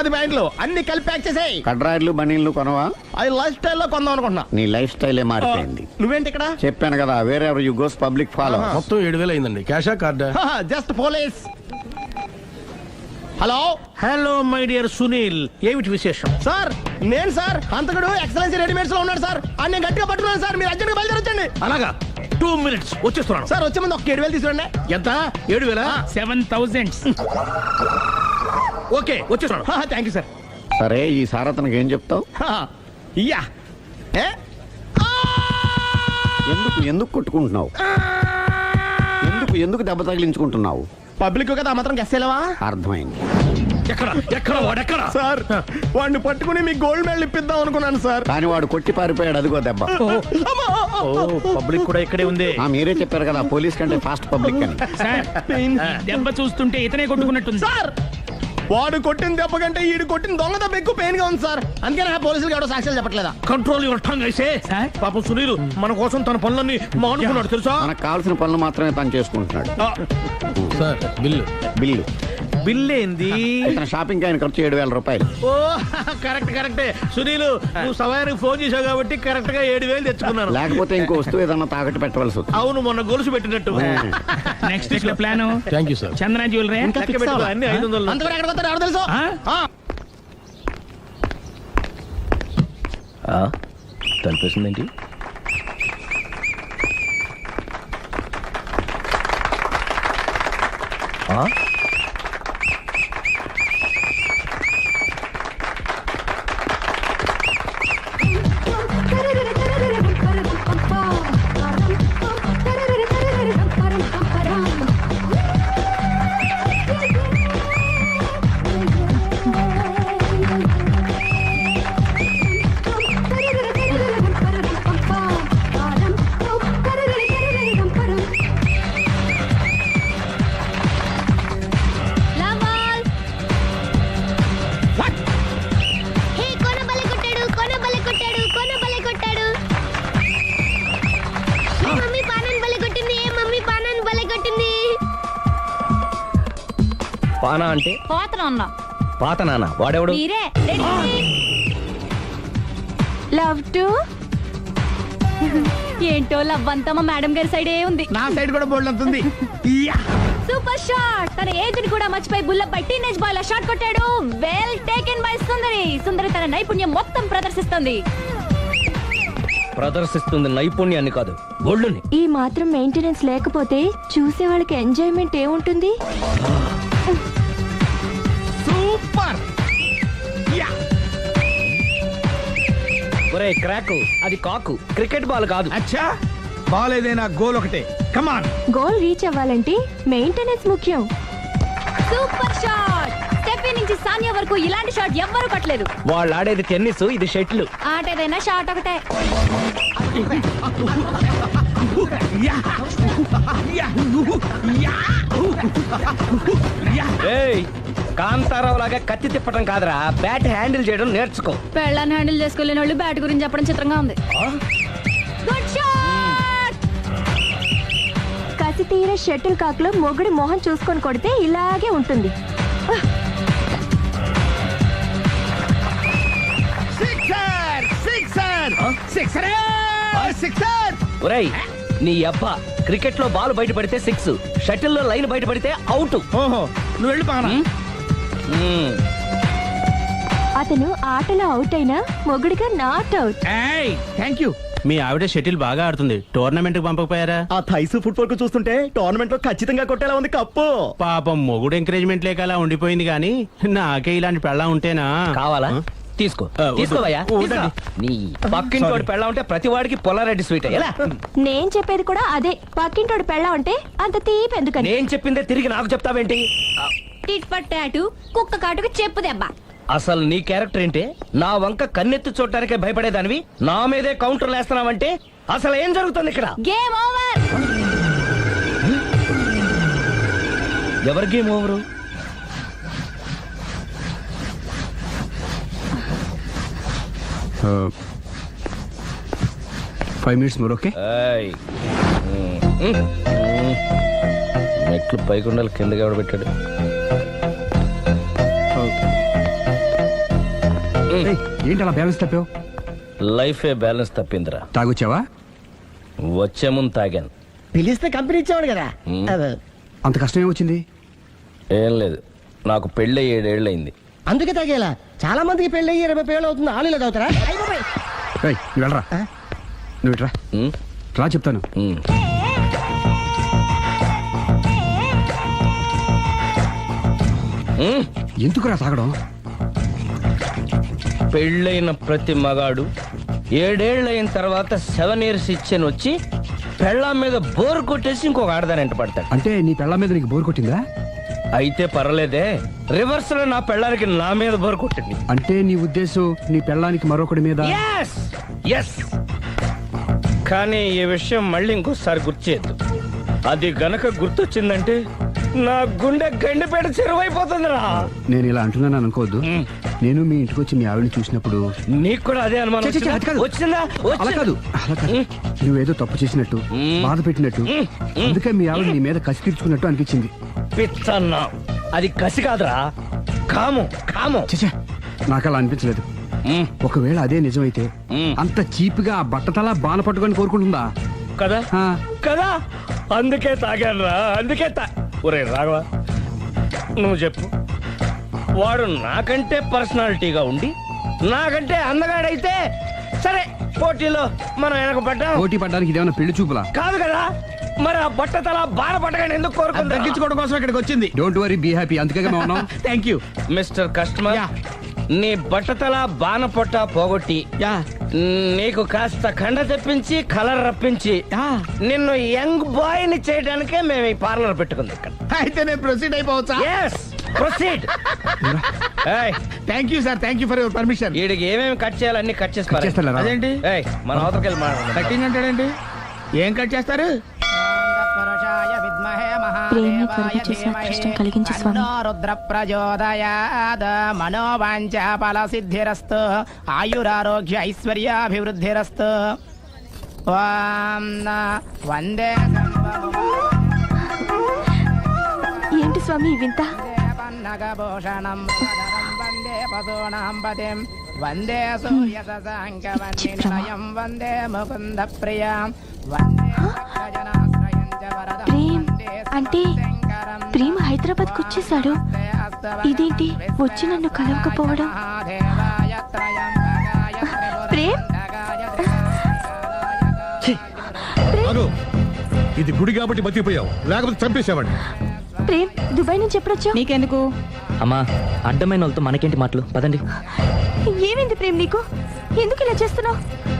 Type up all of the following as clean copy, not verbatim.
10 ప్యాంట్లు అన్ని కలిపి ప్యాక్ చేసేయ్. కడ్రాయిలు బనీళ్లు కొనవా? అది లైఫ్ స్టైల్లో కొందాం అనుకుంటున్నా. నీ లైఫ్ స్టైలే మారిపోయింది. నువ్వేంటి ఇక్కడ? చెప్పాను కదా, వేరే ఎవరు యు గోస్ పబ్లిక్ ఫాలో. మొత్తం 7,000 అయిందండి. క్యాషా కార్డా? Just police. Hello hello my dear Sunil, ఏమిటి విశేషం? సార్, నేను సార్ అంతకుడు ఎక్సలెన్సీ రెడీమేడ్స్ లో ఉన్నాడు సార్. అన్ని గట్టిగా పట్టుకున్నాను సార్. మీరు అర్జెంట్గా బయలుదేరొచ్చండి. అలాగా, 2 minutes వచ్చేస్తున్నాను. సార్ వచ్చే ముందు ఒక 7,000 తీసుకురండి. ఎంత? 7,000? 7,000. ఓకే, వచ్చేస్తున్నాను. Thank you sir. సరే, ఈ సారతనకి ఏం చెప్తావు? ఇయ్యా ఏ? ఎందుకు కొట్టుకుంటున్నావు? ఎందుకు దెబ్బ తగిలించుకుంటున్నావు? పబ్లిక్ కదా మాత్రం గెస్సేలవా? అర్థమైంది. ఎక్కడ వాడెక్కడ? సార్, వాడిని పట్టుకుని మీకు గోల్డ్ మెడల్ ఇప్పిద్దాం అనుకున్నాను సార్. కానీ వాడు కొట్టి పారిపోయాడు. అదిగో దెబ్బ. పబ్లిక్ కూడా ఇక్కడే ఉంది. మీరే చెప్పారు కదా, పోలీస్ కంటే ఫాస్ట్ పబ్లిక్ అని. సార్, దెబ్బ చూస్తుంటే ఇతనే కొట్టుకున్నట్టుంది. సార్, వాడు కొట్టిన దెబ్బ కంటే ఈడు కొట్టిన దొంగ దెబ్బ ఎక్కువ పెయిన్ గా ఉంది సార్. అందుకే నా పోలీసులు ఎవడో సాక్ష్యాలు చెప్పట్లేదా? కంట్రోల్ యువర్ టంగ్ అయితే. పాపం సునీల్ మన కోసం తన పనులన్నీ మానుకున్నాడు తెలుసా? మనకు కావాల్సిన పనులు మాత్రమే తను చేసుకుంటున్నాడు. సార్, బిల్లు బిల్ ఏంది? ఇతను షాపింగ్ ఆయన ఖర్చు 7,000 రూపాయలు. ఓ కరెక్టే సునీల్, నువ్వు సమయానికి ఫోన్ చేసావు కాబట్టి కరెక్ట్ గా 7,000 తెచ్చుకున్నాను. లేకపోతే ఇంకో వస్తువు ఏదన్నా తాకట్టు పెట్టవలసి వస్తుంది. అవును, మొన్న గొలుసు పెట్టినట్టు. నెక్స్ట్ వీక్ లో plan thank you sir. Chandana jewellery. అన్ని 500. అంతవరకు ఎక్కడ పోతారు ఎవరు తెలుసు? తలిపేసిందేంటి? పానా అంటే పాత నాన్న. వాడెవడు? లవ్ టు ఏంటో లవ్ అంతా మా మేడం గారి సైడే ఉంది. నా సైడ్ కూడా బోల్డ్ అంతుంది. Super shot. తన ఏజ్ ని కూడా మర్చిపోయి బుల్లపై టీనేజ్ బాయ్ లా షాట్ కొట్టాడు. వెల్ టేకెన్ బై సుందరి తన నైపుణ్యం మొత్తం ప్రదర్శిస్తుంది నైపుణ్యాన్ని కాదు, ఒళ్ళుని. ఈ మాత్రం మెయింటెనెన్స్ లేకపోతే చూసే వాళ్ళకి ఎంజాయ్మెంట్ ఏముంటుంది? సూపర్. ఒరే క్రాకు, అది కాకు, క్రికెట్ బాల్ కాదు. అచ్చా, బాల్ ఏదైనా గోల్ ఒకటే. కమాన్. గోల్ రీచ్ అవ్వాలంటే మెయింటెనెన్స్ ముఖ్యం. Super shot. స్టెఫీ నుంచి సానియా వరకు ఇలాంటి షాట్ ఎవ్వరూ కొట్టలేదు. వాళ్ళు ఆడేది టెన్నిస్, ఇది షటిల్. ఆట ఏదైనా షాట్ ఒకటే. కాంతారావు లాగా కత్తి తిప్పటం కాదురా, బ్యాట్ హ్యాండిల్ చేయడం నేర్చుకో. పెళ్ళాన్ని హ్యాండిల్ చేసుకోలేని వాళ్ళు బ్యాట్ గురించి చెప్పడం చిత్రంగా ఉంది. Good shot. కసి తీర షటిల్ కాక్ లో మొగుడి మొహం చూసుకొని కొడితే ఇలాగే ఉంటుంది. ఒరేయ్, నీ అబ్బా, క్రికెట్ లో బాల్ బయట పడితే 6, షటిల్ లో లైన్ బయట పడితే అవుట్. ఓహో, నువ్వు వెళ్ళి పానా. అతను ఆటలో అవుట్ అయినా మొగుడిగా నాట్ అవుట్. Thank you. మీ ఆవిడ షటిల్ బాగా ఆడుతుంది, టోర్నమెంట్ కి పంపకపోయారా? ఆ థైస్ ఫుట్బాల్ కు చూస్తుంటే టోర్నమెంట్ లో ఖచ్చితంగా కొట్టేలా ఉంది కప్పు. పాపం మొగుడు ఎంకరేజ్మెంట్ లేక అలా ఉండిపోయింది గానీ నాకే ఇలాంటి పెళ్ళ ఉంటేనా. కావాలా? తీసుకో, తీసుకోవయ్యా. నీ పక్కింటోడి పెళ్ళ ఉంటే ప్రతి వాడికి పొలారెడ్డి స్వీట్. నేను చెప్పేది కూడా అదే. పక్కింటోడి పెళ్ళ ఉంటే అంత తీపి ఎందుకని? నేను చెప్పిందే తిరిగి నాకు చెప్తావేంటి? టిట్ పట్ టాటు, కుక్క కాటుకు చెప్పు దెబ్బ. అసలు నీ క్యారెక్టర్ ఏంటి? నా వంక కన్నెత్తి చూడటానికే భయపడేదానివి నా మీదే కౌంటర్లు వేస్తున్నావంటే అసలు ఏం జరుగుతుంది ఇక్కడ? Game over. ఎవరి game over? 5 minutes more, okay? మెట్లు పైకుండాలి కిందకి ఎవడ పెట్టాడు? ఏయ్, ఏంటి అలా బ్యాలెన్స్ తప్పావు? లైఫే బ్యాలెన్స్ తప్పిందిరా. తాగొచ్చావా? వచ్చే ముందు తాగాను. పిలిస్తే కంపెనీ ఇచ్చేవాడు కదా. అదే. అంత కష్టం ఏమొచ్చింది? ఏం లేదు, నాకు పెళ్ళి 7 ఏళ్ళయింది. అందుకే తాగేలా. చాలా మందికి పెళ్ళి 20 ఏళ్ళు అవుతుంది. ఆలీలో తాగుతారా? ఏయ్, నువ్వు వెళ్ళరా. నువ్వు ఇట్రా ఉమ్, రా చెప్తాను. ఉమ్. ఉమ్, ఎందుకురా తాగడం? పెళ్ళైన ప్రతి మగాడు 7 ఏళ్ళైన తర్వాత 7 years ఇచ్చాను వచ్చి పెళ్ళాం మీద బోరు కొట్టేసి ఇంకొక ఆడదాని ఎంట పడతాడు. అంటే నీ పెళ్ళ మీద నీకు బోర్ కొట్టిందా? అయితే పర్లేదే, రివర్స్ లో నా పెళ్ళానికి నా మీద బోరు కొట్టింది. అంటే నీ ఉద్దేశం నీ పెళ్ళానికి మరొకటి మీద? Yes yes. కానీ ఈ విషయం మళ్ళీ ఇంకోసారి గుర్తు చేయొద్దు. అది గనక గుర్తొచ్చిందంటే నా గుండె గండిపేట చెరువైపోతుందిరా. నేను ఇలా అంటున్నాను అనుకోవద్దు. మ్. నేను మీ ఇంటికి వచ్చి మీ ఆవిడని చూసినప్పుడు నీకు కూడా అదే అనుమానం ఛే, ఛే, ఛే, అది కాదు. వచ్చిందా? అలా కాదు, అలా కాదు. నువ్వేదో తప్పు చేసినట్టు, బాధ పెట్టినట్టు, అందుకే మీ ఆవిడ నీ మీద కసి తీర్చుకున్నట్టు అనిపించింది. పిచ్చన్నా, అది కసి కాదురా, కాము కాము. చచ్చా, నాకు అలా అనిపించలేదు. మ్, ఒకవేళ అదే నిజమైతే మ్. అంత చీప్గా ఆ బట్టతలా బాన పట్టుకొని కోరుకుంటుందా? కదా ఆ, కదా, అందుకే తాగాను రా, అందుకే ఒరే రాఘవ, నువ్వు చెప్పు, వాడు నాకంటే పర్సనాలిటీగా ఉండి నాకంటే అందగాడైతే సరే, పోటీలో మనం వెనక పడ్డాం. పోటీ పడ్డానికి ఇదేమన్నా పెళ్లి చూపులా? కాదు కదా, మరి ఆ బట్టతల బాధ పట్టగానే ఎందుకు కోరుకుంటా? తగ్గించుకోవడం కోసం ఇక్కడికి వచ్చింది. Don't worry, be happy. అందుకే మేము ఉన్నాం. Thank you. మిస్టర్ కస్టమర్, నీ బట్టతల బాణ పొట్ట పోగొట్టి యా నీకు కాస్త కండ తెప్పించి కలర్ రప్పించి నిన్ను యంగ్ బాయ్ ని చేయడానికే మేము ఈ పార్లర్ పెట్టుకుంది ఇక్కడ. అయితే నేను ప్రొసీడ్ అయిపోవచ్చా? Yes, proceed. Thank you sir, thank you for your permission. వీడికి ఏమేమి కట్ చేయాలన్నీ కట్ చేసి కట్ చేస్తారా? అదేంటి ఏయ్, మన అవతలకి వెళ్ళి మాట్లాడదాం. కట్టింగ్ అంటాడేంటి? ఏం కట్ చేస్తారు? ప్రేమే కలుగు చేసి అదృష్టం కలిగించు స్వామి. రుద్ర ప్రచోదయాద్ మనోవాంఛ ఫల సిద్ధిరస్తు ఆయురారోగ్య ఐశ్వర్యాభివృద్ధిరస్తు. ఓం వందే ఏంటి స్వామి వింత? పన్నగభూషణం వందే పశూనాం పతిం వందే సూర్యశశాంకవన్నిలయం వందే ముకుంద ప్రియం వందే భక్తజనాశ్రయం చ వరదం ప్రేమ్ వందే అంటే శంకరం. ప్రేమ హైదరాబాద్ కు వచ్చేసాడు. ఇదేంటి వచ్చి నన్ను కలవకపోవడం? ప్రేమ్ ఆగు. ఇది గుడి కాబట్టి బతికిపోయావు, లేకపోతే చంపేసావండి. ప్రేమ్ దుబాయ్ నుంచి ఎప్పుడొచ్చావు? నీకెందుకు? అమ్మా, అడ్డమైన వాళ్ళతో మనకేంటి మాటలు? పదండి. ఏమైంది ప్రేమ్ నీకు? ఎందుకు ఇలా చేస్తున్నావు?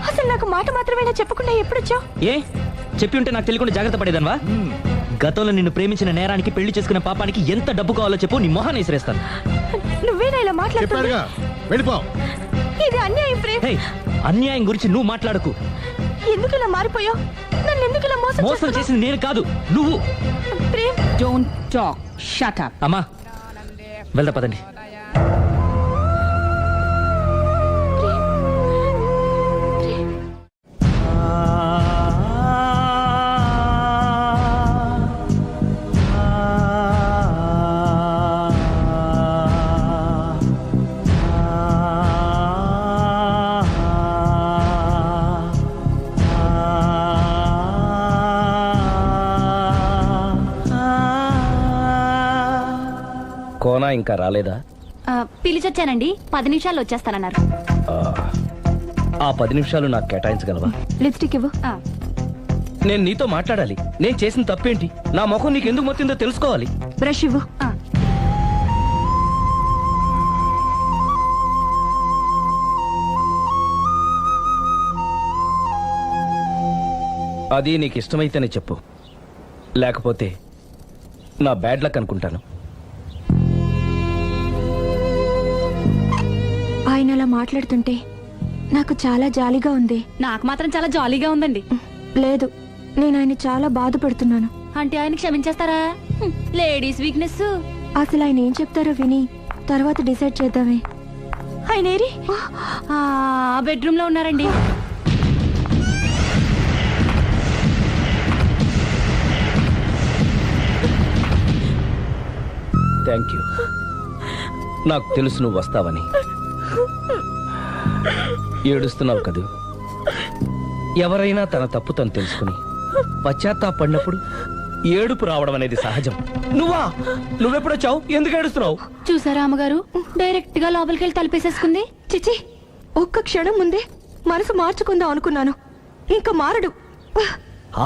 అసలు నాకు మాట మాత్రమేనా చెప్పకుండా ఎప్పుడొచ్చావు? ఏ చెప్పి ఉంటే నాకు తెలియకుండా జాగ్రత్త పడేదన్వా? గతంలో నిన్ను ప్రేమించిన నేరానికి, పెళ్లి చేసుకున్న పాపానికి ఎంత డబ్బు కావాలో చెప్పు, నీ మొహాన్ని విసిరేస్తాను. నువ్వేనా ఇలా మాట్లాడుతున్నా? చెప్పారుగా, వెళ్ళిపో. ఇది అన్యాయం ప్రేమ్. హే, అన్యాయం గురించి నువ్వు మాట్లాడకు. ఎందుకు ఇలా మారిపోయావు? నన్ను ఎందుకు ఇలా మోసం మోసం చేస్తున్నావు? చేసింది నేను కాదు, నువ్వు. Prem Don't talk. Shut up. అమ్మా, వెళ్దా పదండి. కోనా ఇంకా రాలేదా? పిలిచొచ్చానండి, 10 నిమిషాల్లో వచ్చేస్తానన్నారు. ఆ 10 నిమిషాలు నాకు కేటాయించగలవా? లిప్స్టిక్ ఇవ్వు. నేను నీతో మాట్లాడాలి. నేను చేసిన తప్పేంటి, నా ముఖం నీకు ఎందుకు మొత్తిందో తెలుసుకోవాలి. బ్రష్ ఇవ్వు. అది నీకు ఇష్టమైతేనే చెప్పు, లేకపోతే నా బ్యాడ్ లక్ అనుకుంటాను. ఆయన అలా మాట్లాడుతుంటే నాకు చాలా జాలీగా ఉంది. నాకు మాత్రం చాలా జాలీగా ఉందండి. లేదు, నేను ఆయన చాలా బాధపడుతున్నాను. అంటే ఆయన క్షమించేస్తారా? Ladies weakness. అసలు ఆయన ఏం చెప్తారో విని తర్వాత డిసైడ్ చేద్దామే. ఆయన ఏరి? బెడ్రూమ్ లో ఉన్నారండి. Thank you. నాకు తెలుసు నువ్వు వస్తావని. ఏడుస్తున్నావు కదూ. ఎవరైనా తన తప్పు తను తెలుసుకుని పశ్చాత్తాపడినప్పుడు ఏడుపు రావడం అనేది సహజం. నువ్వెప్పుడొచ్చావు? ఎందుకు ఏడుస్తున్నావు? చూసారా అమ్మగారు డైరెక్ట్ గా లోపలికి వెళ్ళి తలుపేసేసుకుంది. చిచి, ఒక్క క్షణం ముందే మనసు మార్చుకుందాం అనుకున్నాను, ఇంకా మారడు.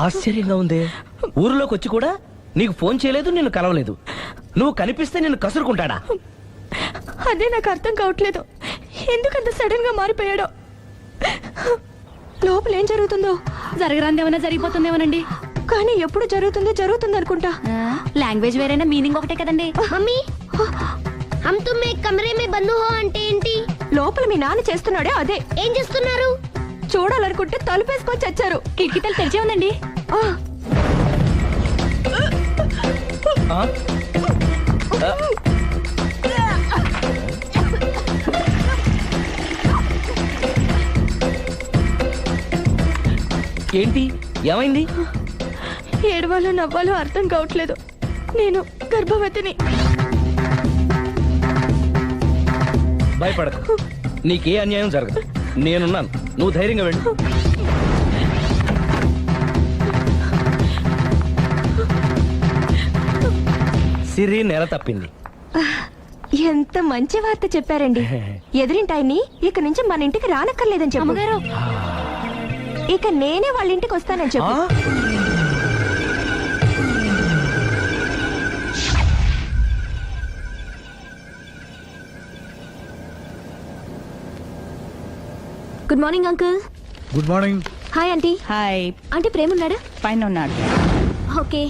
ఆశ్చర్యంగా ఉందే. ఊరిలోకి వచ్చి కూడా నీకు ఫోన్ చేయలేదు, నిన్ను కలవలేదు. నువ్వు కనిపిస్తే నిన్ను కసురుకుంటాడా? అదే నాకు అర్థం కావట్లేదు, ఎందుకంత సడన్ గా మారిపోయాడో. లోపల ఏం జరుగుతుందో, జరగరాందేమన్నా జరిగిపోతుందేమోనండి. కానీ ఎప్పుడు జరుగుతుంది అనుకుంటా. లాంగ్వేజ్ వేరైనా మీనింగ్ ఒకటే కదండి. మమ్మీ, హమ్ తుమ్ మే కమరే మే బంద్ హో అంటే ఏంటి? లోపల మీ నాన్న చేస్తున్నాడే అదే. ఏం చేస్తున్నారు? చూడాలనుకుంటే తలుపేసుకొని చచ్చారు. కిటికీ తలుపు తెరిచే ఉందండి. ఆ? ఏంటి, ఏమైంది? ఏడవాలో నవ్వాలో అర్థం కావట్లేదు. నేను గర్భవతిని. భయపడకు, నీకే అన్యాయం జరగదు. నేనున్నాను, నువ్వు ధైర్యంగా వెళ్ళు. సిరి నెల తప్పింది. ఎంత మంచి వార్త చెప్పారండి. ఎదురింటాయని ఇక నుంచి మన ఇంటికి రానక్కర్లేదని చెప్పు. అమ్మగారు, ఇక నేనే వాళ్ళ ఇంటికి వస్తానని చెప్పు. Good morning uncle. Good morning. Hi aunty. Hi. Aunty Prem ఉన్నాడా? పైన ఉన్నాడు. ఓకే.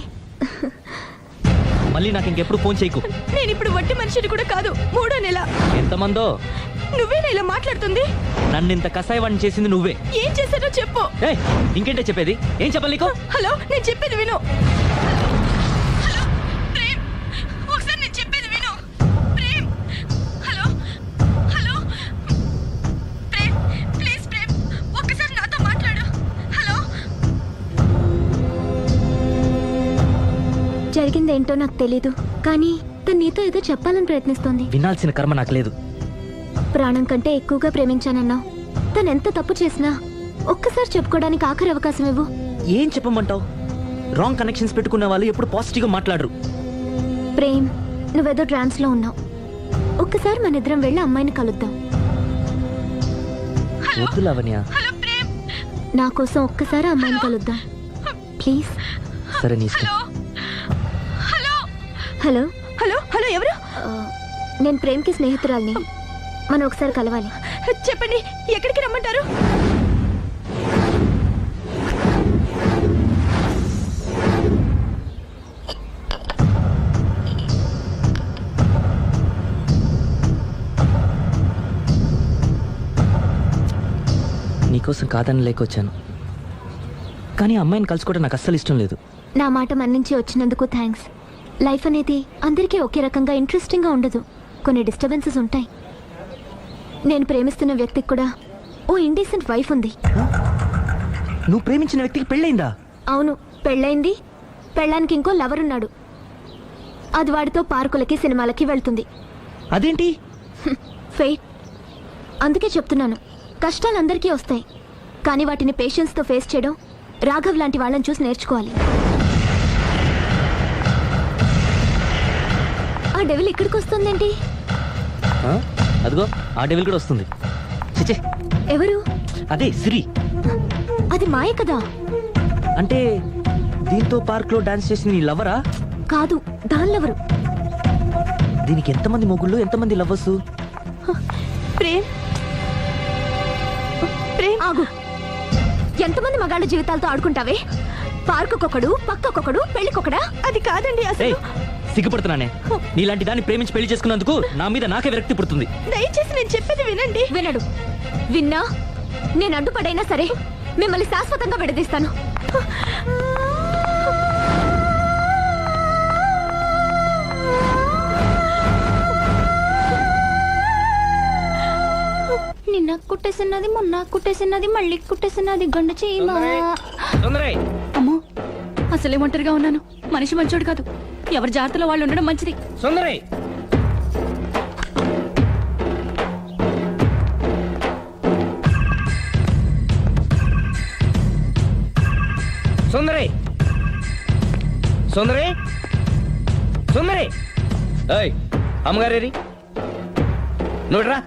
మళ్ళీ నాకు ఇంకెప్పుడు ఫోన్ చేయకు. నేను ఇప్పుడు వట్టి మనిషిని కూడా కాదు, 3వ నెల. ఎంతమందో. నువ్వేనా ఇలా మాట్లాడుతుంది? నన్ను ఇంత కసాయవాడిని చేసింది నువ్వే. ఏం చేశానో చెప్పు. ఏయ్, ఇంకేంటే చెప్పేది? ఏం చెప్పాలి నీకు? హలో, నేను చెప్పేది విను. హలో ప్రేమ్, ఒకసారి నేను చెప్పేది విను. Prem, hello hello Prem, please Prem, ఒక్కసారి నాతో మాట్లాడు. హలో. జరిగిందేంటో నాకు తెలీదు, కానీ తను నీతో ఏదో చెప్పాలని ప్రయత్నిస్తోంది. వినాల్సిన కర్మ నాకు లేదు. ప్రాణం కంటే ఎక్కువగా ప్రేమించానన్నావు. తను ఎంత తప్పు చేసినా ఒక్కసారి చెప్పుకోవడానికి ఆఖరి అవకాశం ఇవ్వు. ఏం చెప్పమంటావు? రాంగ్ కనెక్షన్స్ పెట్టుకున్న వాళ్ళు ఎప్పుడు పాజిటివ్గా మాట్లాడరు. ప్రేమ్, నువ్వేదో ట్రాన్స్ లో ఉన్నావు. ఒక్కసారి మన ఇద్దరం వెళ్ళి అమ్మాయిని కలుద్దాం. వద్దు లావణ్య. నా కోసం ఒక్కసారి అమ్మాయిని కలుద్దాం ప్లీజ్. సరే, నీ ఇష్టం. హలో హలో హలో, ఎవరు? నేను ప్రేమ్కి స్నేహితురాల్ని. మనం ఒకసారి కలవాలి. చెప్పండి, ఎక్కడికి రమ్మంటారు? నీకోసం కాదని లేకొచ్చాను, కానీ అమ్మాయిని కలుసుకోవడం నాకు అస్సలు ఇష్టం లేదు. నా మాట మన్నించి వచ్చినందుకు థ్యాంక్స్. లైఫ్ అనేది అందరికీ ఒకే రకంగా ఇంట్రెస్టింగ్గా ఉండదు, కొన్ని డిస్టర్బెన్సెస్ ఉంటాయి. నేను ప్రేమిస్తున్న వ్యక్తికి కూడా ఓ ఇండీసెంట్ వైఫ్ ఉంది. నువ్వు ప్రేమించిన వ్యక్తికి పెళ్ళైందా? అవును, పెళ్ళైంది. పెళ్ళానికి ఇంకో లవర్ ఉన్నాడు. అది వాడితో పార్కులకి సినిమాలకి వెళ్తుంది. అదేంటి? ఫెయిట్. అందుకే చెప్తున్నాను, కష్టాలు అందరికీ వస్తాయి, కానీ వాటిని పేషెన్స్తో ఫేస్ చేయడం రాఘవ్ లాంటి వాళ్ళని చూసి నేర్చుకోవాలి. ఆ డెవిల్ ఇక్కడికి వస్తుందేంటి? అదిగో ఆ డెవిల్ కూడా వస్తుంది. చిచే, ఎవరు? అదే సిరి. అది మాయ కదా. అంటే దీంతో పార్క్ లో డాన్స్ చేసిన నీ లవరా? కాదు, దానిలెవరు? దీనికి ఎంతమంది మొగుళ్ళు, ఎంతమంది లవర్స్? ప్రేమ్, ప్రేమ్ ఆగు. ఎంతమంది మగాళ్ళ జీవితాలతో ఆడుకుంటావే? పార్కుకొకడు, పక్కకొకడు, పెళ్లికొకడా? అది కాదండి అసలు. సిగ్గుపడుతున్నానే. నీలాంటి దాన్ని ప్రేమించి పెళ్లి చేసుకున్నందుకు నా మీద నాకే విరక్తి పుడుతుంది. దయచేసి నేను చెప్పేది వినండి. వినడు. విన్నా నేను అడ్డుపడైనా సరే మిమ్మల్ని శాశ్వతంగా విడదీస్తాను. నిన్న కుట్టేసినది, మొన్న కుట్టేసినది, మళ్ళీ కుట్టేసినది గండ చీమ. అమ్మో, అసలే ఒంటరిగా ఉన్నాను. మనిషి మంచోడు కాదు. ఎవరి జాగ్రత్తలో వాళ్ళు ఉండడం మంచిది. సుందరై, సుందరి సుందరి ఏయ్ అమ్మగారేరి నువ్వురా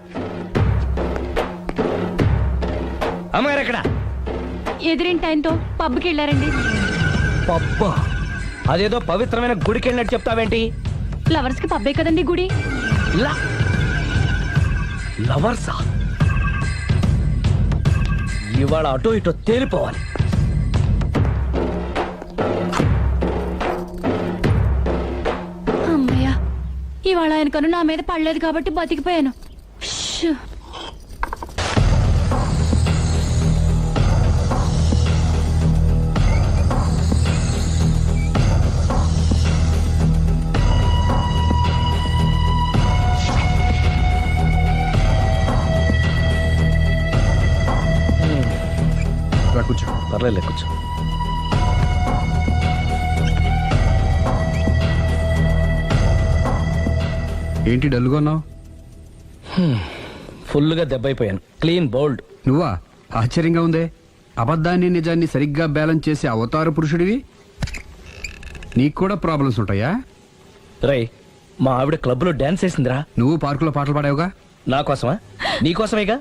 అమ్మగారు ఎక్కడ? ఎదిరింటి ఆయనతో పబ్కి వెళ్ళారండి. పబ్బా అదేదో పవిత్రమైన గుడికి వెళ్ళినట్టు చెప్తావేంటి? లవర్స్ కి పబ్బే కదండి గుడి. లవర్సా? ఇవాళ అటో ఇటో తేలిపోవాలి. అమ్మయ్య, ఇవాళ ఆయన కను నా మీద పడలేదు కాబట్టి బతికిపోయాను. షూ. కూర్చో. పర్లేదు కూర్చో. ఏంటి డల్గా ఉన్నావు? ఫుల్గా దెబ్బైపోయాను. Clean bowled. నువ్వా? ఆశ్చర్యంగా ఉందే. అబద్ధాన్ని నిజాన్ని సరిగ్గా బ్యాలెన్స్ చేసే అవతార పురుషుడివి. నీకు కూడా ప్రాబ్లమ్స్ ఉంటాయా? రై, మా ఆవిడ క్లబ్లో డాన్స్ వేసిందిరా. నువ్వు పార్కులో పాటలు పాడావుగా. నా కోసమా? నీకోసమేగా.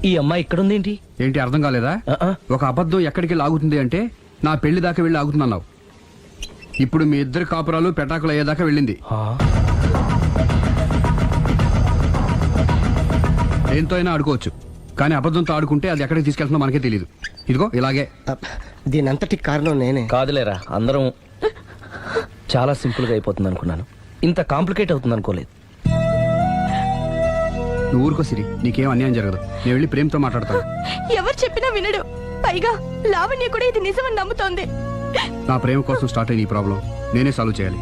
ఈ అమ్మాయి ఇక్కడుందేంటి? ఏంటి అర్థం కాలేదా? ఒక అబద్ధం ఎక్కడికి లాగుతుంది అంటే నా పెళ్లి దాకా వెళ్ళి ఆగుతున్నావు. ఇప్పుడు మీ ఇద్దరు కాపురాలు పెటాకులు అయ్యేదాకా వెళ్ళింది. దేంతో అయినా ఆడుకోవచ్చు, కానీ అబద్ధంతో ఆడుకుంటే అది ఎక్కడికి తీసుకెళ్తుందో మనకే తెలియదు. ఇదిగో ఇలాగే. దీని అంతటి కారణం నేనే. కాదులేరా, అందరం చాలా సింపుల్గా అయిపోతుంది అనుకున్నాను. ఇంత కాంప్లికేట్ అవుతుంది అనుకోలేదు. నువ్వు ఊరుకో సిరి, నీకేం అన్యాయం జరగదు. నేను వెళ్ళి ప్రేమతో మాట్లాడతాను. ఎవరు చెప్పినా వినడు. పైగా లావణ్య కూడా ఇది నిజమని నమ్ముతోంది. నా ప్రేమ కోసం స్టార్ట్ అయిన ఈ ప్రాబ్లం నేనే సాల్వ్ చేయాలి.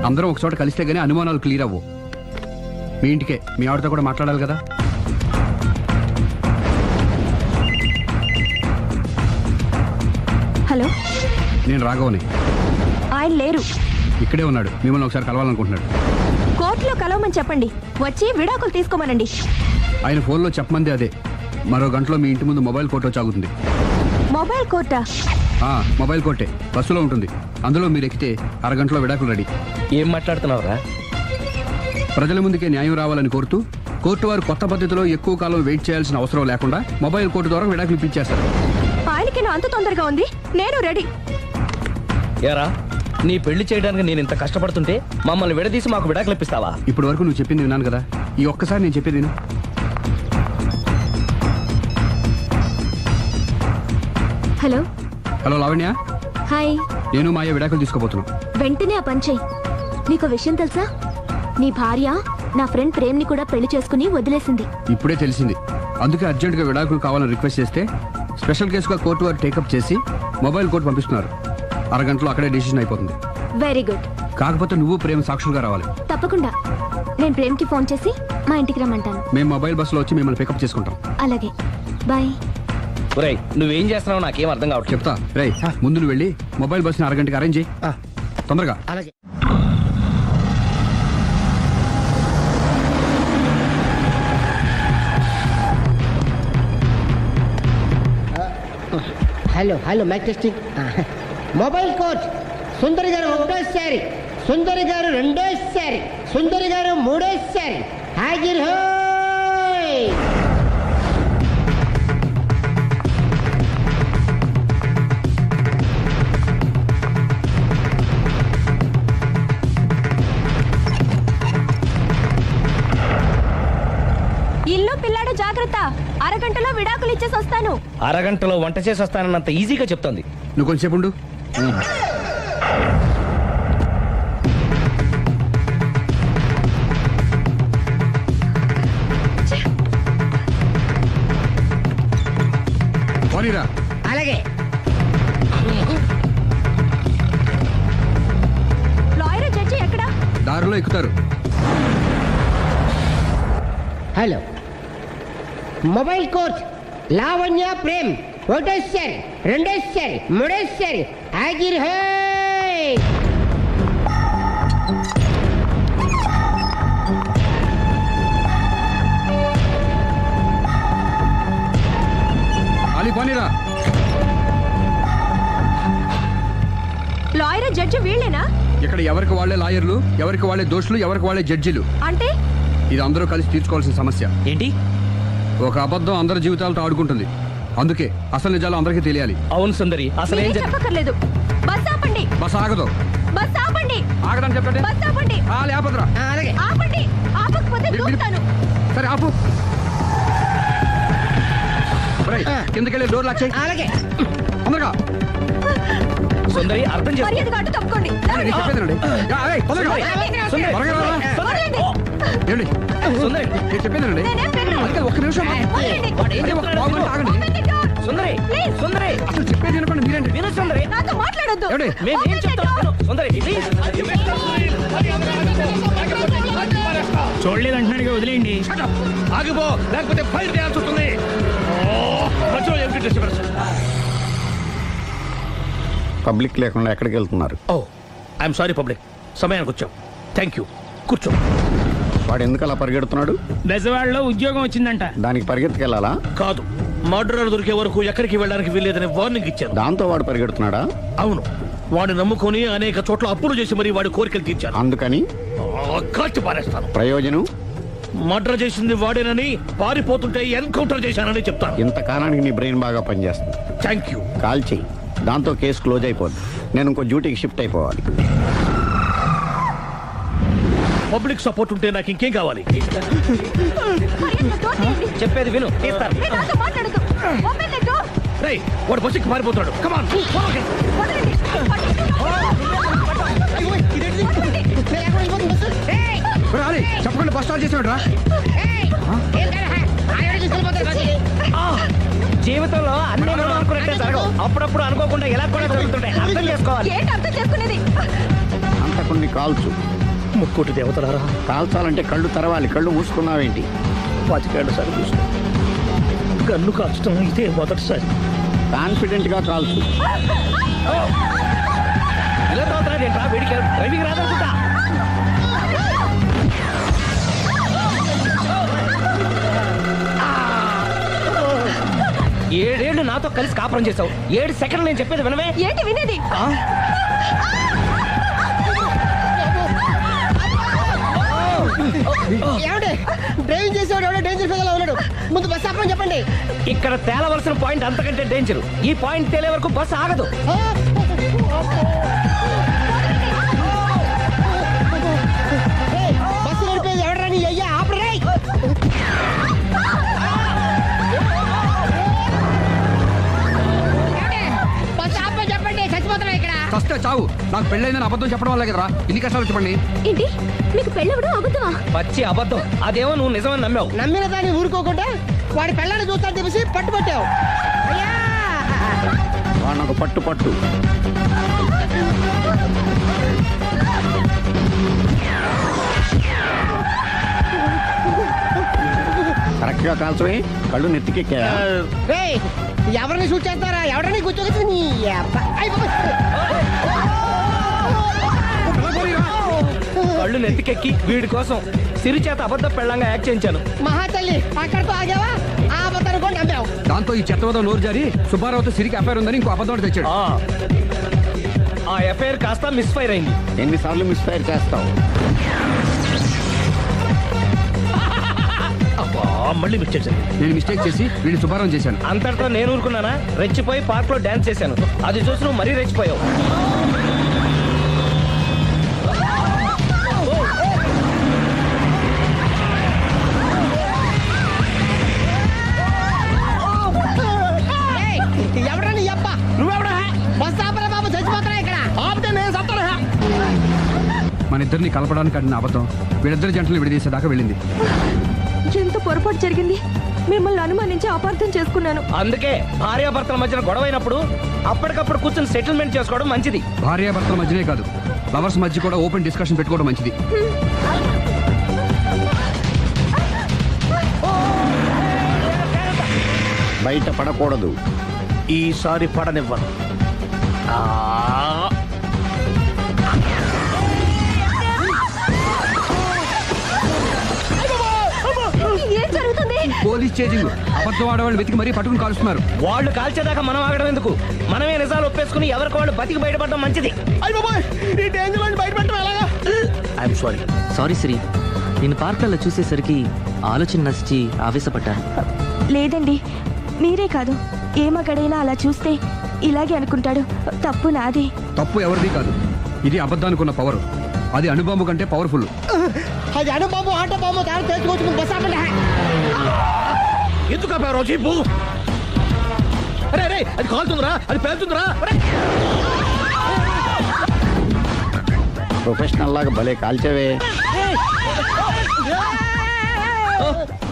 అందరం ఒక చోట కలిస్తే గానీ అనుమానాలు క్లియర్ అవ్వు. మీ ఇంటికే, మీ ఆవిడతో కూడా మాట్లాడాలి కదా. హలో, నేను రాఘవని. ఆయన లేరు. ఇక్కడే ఉన్నాడు, మిమ్మల్ని ఒకసారి కలవాలనుకుంటున్నాడు. కోర్టులో కలవమని చెప్పండి, వచ్చి విడాకులు తీసుకోమనండి. ఆయన ఫోన్లో చెప్పమంది అదే. మరో గంటలో మీ ఇంటి ముందు మొబైల్ కోర్టు వచ్చి ఆగుతుంది. మొబైల్ కోర్టా? మొబైల్ కోర్టే, బస్సులో ఉంటుంది. అందులో మీరు ఎక్కితే అరగంటలో విడాకులు రెడీ. ఏం మాట్లాడుతున్నావురా? ప్రజల ముందుకే న్యాయం రావాలని కోరుతూ కోర్టు వారు కొత్త పద్ధతిలో ఎక్కువ కాలం వెయిట్ చేయాల్సిన అవసరం లేకుండా మొబైల్ కోర్టు ద్వారా విడాకులు ఇప్పించేస్తారు. ఆయనకి నా అంత తొందరగా ఉంది, నేను రెడీ. ఏరా, నీ పెళ్లి చేయడానికి నేను ఇంత కష్టపడుతుంటే మమ్మల్ని విడదీసి మాకు విడాకులు ఇప్పిస్తావా? ఇప్పటి వరకు నువ్వు చెప్పింది విన్నాను కదా, ఈ ఒక్కసారి నేను చెప్పేది విను. హలో. హలో లావణ్య. హాయ్. నేను మాయ విడాకులు తీసుకోబోతున్నాను. వెంటనే ఆ పని చెయ్యి. నీకు విషయం తెలుసా? నీ భార్య నా ఫ్రెండ్ ప్రేమ్ని కూడా పెళ్లి చేసుకుని వదిలేసింది. ఇప్పుడే తెలిసింది. అందుకే అర్జెంటుగా విడాకులు కావాలని రిక్వెస్ట్ చేస్తే స్పెషల్ కేసుగా కోర్టు వారు టేకప్ చేసి మొబైల్ కోర్టు పంపిస్తున్నారు. అరగంటలో అక్కడే డెసిషన్ అయిపోతుంది. Very good. కాకపోతే నువ్వు ప్రేమ సాక్షులుగా రావాలి. తప్పకుండా. నేను ప్రేమ్కి ఫోన్ చేసి మా ఇంటికి రమ్మంటాను. మేము మొబైల్ బస్సులో వచ్చి మిమ్మల్ని పికప్ చేసుకుంటాం. అలాగే, బాయ్. ఒరేయ్, నువ్వేం చేస్తున్నావు నాకేం అర్థం కావట్లేదు. చెప్తా. రేయ్, ముందు నువ్వు వెళ్ళి మొబైల్ బస్సుని అరగంటకి అరేంజ్ చేయి. తొందరగా. అలాగే. Hello hello mike testing. Mobile coach Sundari garu ఒకటోసారి, సుందరి గారు రెండోసారి, సుందరి గారు మూడోసారి. హాజర్ హోయ్. ఇల్లు పిల్లాడు జాగ్రత్త. అరగంటలో విడాకులు ఇచ్చేసి వస్తాను. అరగంటలో వంట చేసి వస్తానన్నంత ఈజీగా చెప్తోంది. నువ్వు కొంచెంసేపు ఉండు. పోనీరా. అలాగే. లాయర్ జడ్జి ఎక్కడా? దారిలో ఎక్కుతారు. Hello mobile coach Lavanya Prem ఒకటోసారి, రెండోసారి, మూడోసారి. హాజర్ హోయ్. పోనీరా. లాయర్ జడ్జి వీళ్ళేనా? ఇక్కడ ఎవరికి వాళ్ళే లాయర్లు, ఎవరికి వాళ్ళే దోషులు, ఎవరికి వాళ్ళే జడ్జిలు. అంటే ఇది అందరూ కలిసి తీర్చుకోవాల్సిన సమస్య. ఏంటి? ఒక అబద్ధం అందరి జీవితాలతో ఆడుకుంటుంది. అందుకే అసలు నిజాలు అందరికీ తెలియాలి. అవును సుందరి, అసలు ఏం చెప్పక్కర్లేదు. బస్ ఆపండి. బస్ ఆగదు. బస్ ఆపండి. ఆగడం చెప్పండి. బస్ ఆపండి. లేపదురా. అలాగే ఆపండి. ఆపకపోతే దూకుతాను. సరే ఆపు. కిందకెళ్ళి డోర్ లాక్ చేయి. అలాగే తొందరగా. సుందరి అర్థం చేసుకో. మర్యాదగా అడ్డు తప్పుకోండి. నేను చెప్పేదేనండి. తొందరగా. వదలండి. త్వరగా రారా. ఏమండి? సుందరి నేను చెప్పేదేనండి. నేనేం వినను. అందుకే ఒక్క నిమిషం. వదలండి. అదే ఒక బాబు ఆగండి. Open the door. Sundari Please. సుందరి అసలు చెప్పేది వినపండి మీరేంటి. విను సుందరి. నాతో మాట్లాడొద్దు. ఏమండి? మేము ఏం Open the చెప్తాం door. విను. సుందరి ప్లీజ్. చూడలేదు అంటున్నాడుగా, వదిలేయండి. ఆగిపో, లేకపోతే ఫైల్ చేయాల్సి వస్తుంది. మధ్యలో ఏమిటి డిస్టర్బెన్స్? పబ్లిక్ లేకుండా ఎక్కడికి వెళ్తున్నారు? ఓ ఐఎమ్ సారీ పబ్లిక్, సమయానికి వచ్చాం. థ్యాంక్ యూ, కూర్చో. వాడు ఎందుకు అలా పరిగెడుతున్నాడు? బెజవాడలో ఉద్యోగం వచ్చిందంట. దానికి పరిగెత్తుకెళ్ళాలా? కాదు, మర్డరర్ దొరికే వరకు ఎక్కడికి వెళ్ళడానికి వీల్లేదని వార్నింగ్ ఇచ్చాను. దాంతో వాడు పరిగెడుతున్నాడా? అవును, వాడిని నమ్ముకొని అనేక చోట్ల అప్పులు చేసి మరి వాడి కోరికలు తీర్చాను. అందుకని కాల్చి పారేస్తాను. ప్రయోజనం? మర్డర్ చేసింది వాడేనని, పారిపోతుంటే ఎన్కౌంటర్ చేశానని చెప్తాను. ఇంతకాలానికి నీ బ్రెయిన్ బాగా పనిచేస్తుంది. Thank you. కాల్ చెయ్యి, దాంతో కేసు క్లోజ్ అయిపోద్ది. నేను ఇంకో డ్యూటీకి షిఫ్ట్ అయిపోవాలి. పబ్లిక్ సపోర్ట్ ఉంటే నాకు ఇంకేం కావాలి? మర్యాదగా door తీయండి. చెప్పేది విను, తీస్తారు. మీరు నాతో మాట్లాడొద్దు. Open the door. రేయ్, వాడు బస్సుకి పారిపోతున్నాడు. కమాన్. వదలండి. వదలండి. రాలి చెప్పకుండా బస్ స్టార్ట్ చేసాడు రా. జీవితంలో అన్ని మనం అనుకున్నట్టే జరగవు. అప్పుడప్పుడు అనుకోకుండా ఎలా కూడా జరుగుతుంటాయి. అర్థం చేసుకోవాలి. ఏంటి అర్థం చేసుకునేది? అంతకుని కాల్చు. ముక్కోటి దేవతలారా, కాల్చాలంటే కళ్ళు తెరవాలి. కళ్ళు మూసుకున్నావేంటి? 25 సార్లు చూసిన గన్ను కాల్చడం ఇదే మొదటిసారి. కాన్ఫిడెంట్ గా కాల్చు. ఇలా తోతున్నాడు ఏంట్రా? వీడికి డ్రైవింగ్ రాదనుకుంటా. ఏడేళ్లు నాతో కలిసి కాపురం చేసావు. 7 సెకండ్లు నేను చెప్పేది వినవే. ఏంటి వినేది? ఏమండి డ్రైవింగ్ చేసేవాడు ఎవడో డేంజర్ ఫీల్ ఉన్నాడు. ముందు బస్ ఆపమని చెప్పండి. ఇక్కడ తేలవలసిన పాయింట్ అంతకంటే డేంజర్. ఈ పాయింట్ తేలే వరకు బస్సు ఆగదు. బస్సు నడిపేది ఎవడరా నీ అయ్యా? ఆపరే. బస్సు ఆపమని చెప్పండి, చచ్చిపోతున్నా ఇక్కడ. ఫస్ట్ చావు. నాకు పెళ్ళైందని అబద్ధం చెప్పడం వల్ల కదరా ఇన్ని కష్టాలు చెప్పండి. ఏంటి మీకు పెళ్ళవడం అబద్ధమా? పచ్చి అబద్ధం. అదేమో నువ్వు నిజమని నమ్మావు. నమ్మిన దాన్ని ఊరుకోకుండా వాడి పెళ్ళాన్ని చూస్తాను చెప్పేసి పట్టుబట్టావు. అయ్యా వాడిని ఒక పట్టు పట్టు. కరెక్ట్ గా కాల్చవే. కళ్ళు నెత్తికెక్కా? రేయ్, ఎవరిని షూట్ చేస్తారా? ఎవరిని కూర్చోగచ్చు నీ అబ్బా. అయ్ బాబోయ్. కళ్ళు నెత్తికెక్కి వీడి కోసం సిరి చేత అబద్ధ పెళ్ళంగా యాక్ట్ చేయించాను. మహాతల్లి అక్కడితో ఆగావా? ఆ అబద్ధాన్ని కూడా నమ్మావు. దాంతో ఈ చెత్తవద నోరు జారి సుబ్బారావుతో సిరికి అఫైర్ ఉందని ఇంకో అబద్ధం తెచ్చాడు. ఆ ఎఫ్ఐఆర్ కాస్త మిస్ఫైర్ అయింది. ఎన్నిసార్లు మిస్ఫైర్ చేస్తావు? మళ్ళీ మిస్టేక్. నేను మిస్టేక్ చేసి వీడిని సుబ్బారావు చేశాను. అంతటితో నేను ఊరుకున్నానా? రెచ్చిపోయి పార్క్ లో డాన్స్ చేశాను. అది చూసి నువ్వు మరీ రెచ్చిపోయావు. ఎవరా నీ అబ్బా? నువ్వెవడా? బస్ ఆపరా బాబు, చచ్చిపోతున్నా ఇక్కడ. ఆపితే నేను సత్తాను. మన ఇద్దరిని కలపడానికి అడిగిన అబద్ధం వీళ్ళిద్దరి జంటలు విడదీసేదాకా వెళ్ళింది. ఎంత పొరపాటు జరిగింది. మిమ్మల్ని అనుమానించి అపార్థం చేసుకున్నాను. అందుకే భార్యాభర్తల మధ్యన గొడవైనప్పుడు అప్పటికప్పుడు కూర్చొని సెటిల్మెంట్ చేసుకోవడం మంచిది. భార్యాభర్తల మధ్యనే కాదు, లవర్స్ మధ్య కూడా ఓపెన్ డిస్కషన్ పెట్టుకోవడం మంచిది. బయట పడకూడదు. ఈసారి పడనివ్వను. ఏం జరుగుతుంది? Police police chasing. అబద్ధం ఆడవాళ్ళు వెతికి మరీ పట్టుకుని కాలుస్తున్నారు. వాళ్ళు కాల్చేదాకా మనం ఆగడం ఎందుకు? మనమే నిజాలు ఒప్పేసుకుని ఎవరికి వాళ్ళు బతికి బయటపడడం మంచిది. ఈ డేంజర్ నుంచి బయటపెట్టడం ఎలాగా? I'm sorry. సారీ శ్రీ, నేను పార్కులలో చూసేసరికి ఆలోచన నచ్చి ఆవేశపడ్డాను. లేదండి, మీరే కాదు, ఏ మగాడైనా అలా చూస్తే ఇలాగే అనుకుంటాడు. తప్పు నాది. తప్పు ఎవరిది కాదు. ఇది అబద్ధానికి ఉన్న పవర్. అది అణుబాంబు కంటే పవర్ఫుల్. అది అణుబాంబు ఆట బాంబు దాన్ని తెలుసుకోవచ్చు. బస్ ఆపండి. ఎందుకు ఆపారో చెప్పు. అరే అది కాలుతుందిరా, అది పేలుతుందిరా. ప్రొఫెషనల్ లాగా భలే కాల్చేవే.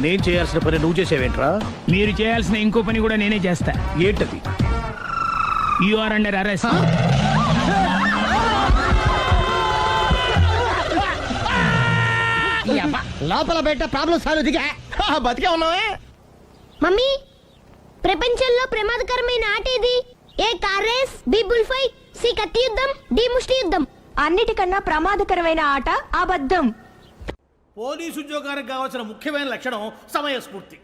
నేను చేయాల్సిన పని నువ్వు చేసేవేంట్రా? మీరు చేయాల్సిన ఇంకో పని కూడా నేనే చేస్తా. ఏంటది? You are under arrest. లోపల బయట ప్రాబ్లం సాల్వ్. దిగా బతికే ఉన్నావే. మమ్మీ, ప్రపంచంలో ప్రమాదకరమైన ఆట ఇది. A car race, B bull fight, C కత్తి యుద్ధం, డి ముష్టి యుద్ధం. అన్నిటికన్నా ప్రమాదకరమైన ఆట అబద్ధం. పోలీసు ఉద్యోగానికి కావాల్సిన ముఖ్యమైన లక్షణం సమయస్ఫూర్తి.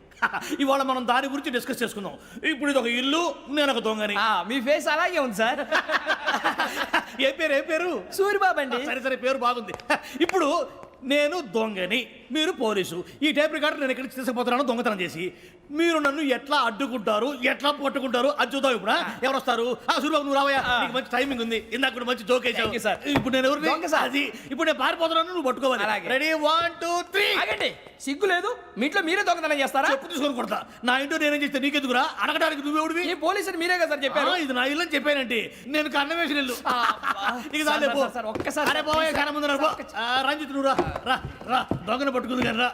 ఇవాళ మనం దాని గురించి డిస్కస్ చేసుకుందాం. ఇప్పుడు ఇది ఒక ఇల్లు, నేను ఒక దొంగని. మీ ఫేస్ అలాగే ఉంది సార్. ఏ పేరు? సూరిబాబు అండి. సరే పేరు బాగుంది. ఇప్పుడు నేను దొంగని, మీరు పోలీసు. ఈ టైప్ రికార్డు నేను ఎక్కడికి తీసుకుపోతున్నాను దొంగతనం చేసి. మీరు నన్ను ఎట్లా అడ్డుకుంటారు, ఎట్లా పట్టుకుంటారు అది చూద్దాం. ఇప్పుడు ఎవరు వస్తారు? సూరిబాబు నువ్వు రావయ్యా, నీకు మంచి టైమింగ్ ఉంది. ఇందాక కూడా మంచి జోక్ వేసావు. ఇప్పుడు నేను ఎవరు? అది ఇప్పుడు నేను పారిపోతున్నాను, నువ్వు పట్టుకోవాలి. రెడీ 1 2 3. ఆగండి, సిగ్గు లేదు? మీ ఇంట్లో మీరే దొంగతనం చేస్తారా? చెప్పు తీసుకొని కొడతా. నా ఇంట్లో నేనేం చేస్తే నీకెందుకురా? అడగడానికి నువ్వెవడివి? ఈ పోలీసులు మీరే కదా సార్ చెప్పారు. ఇది నా ఇల్లు అని చెప్పానంటే నేను కన్న వేసిన ఇల్లు. ఇక చాలే పో. ఒక్కసారి అరే పోయే కన్న ముందు రంజిత్ నువ్వు రా దొంగను పట్టుకుంది కానీ రా.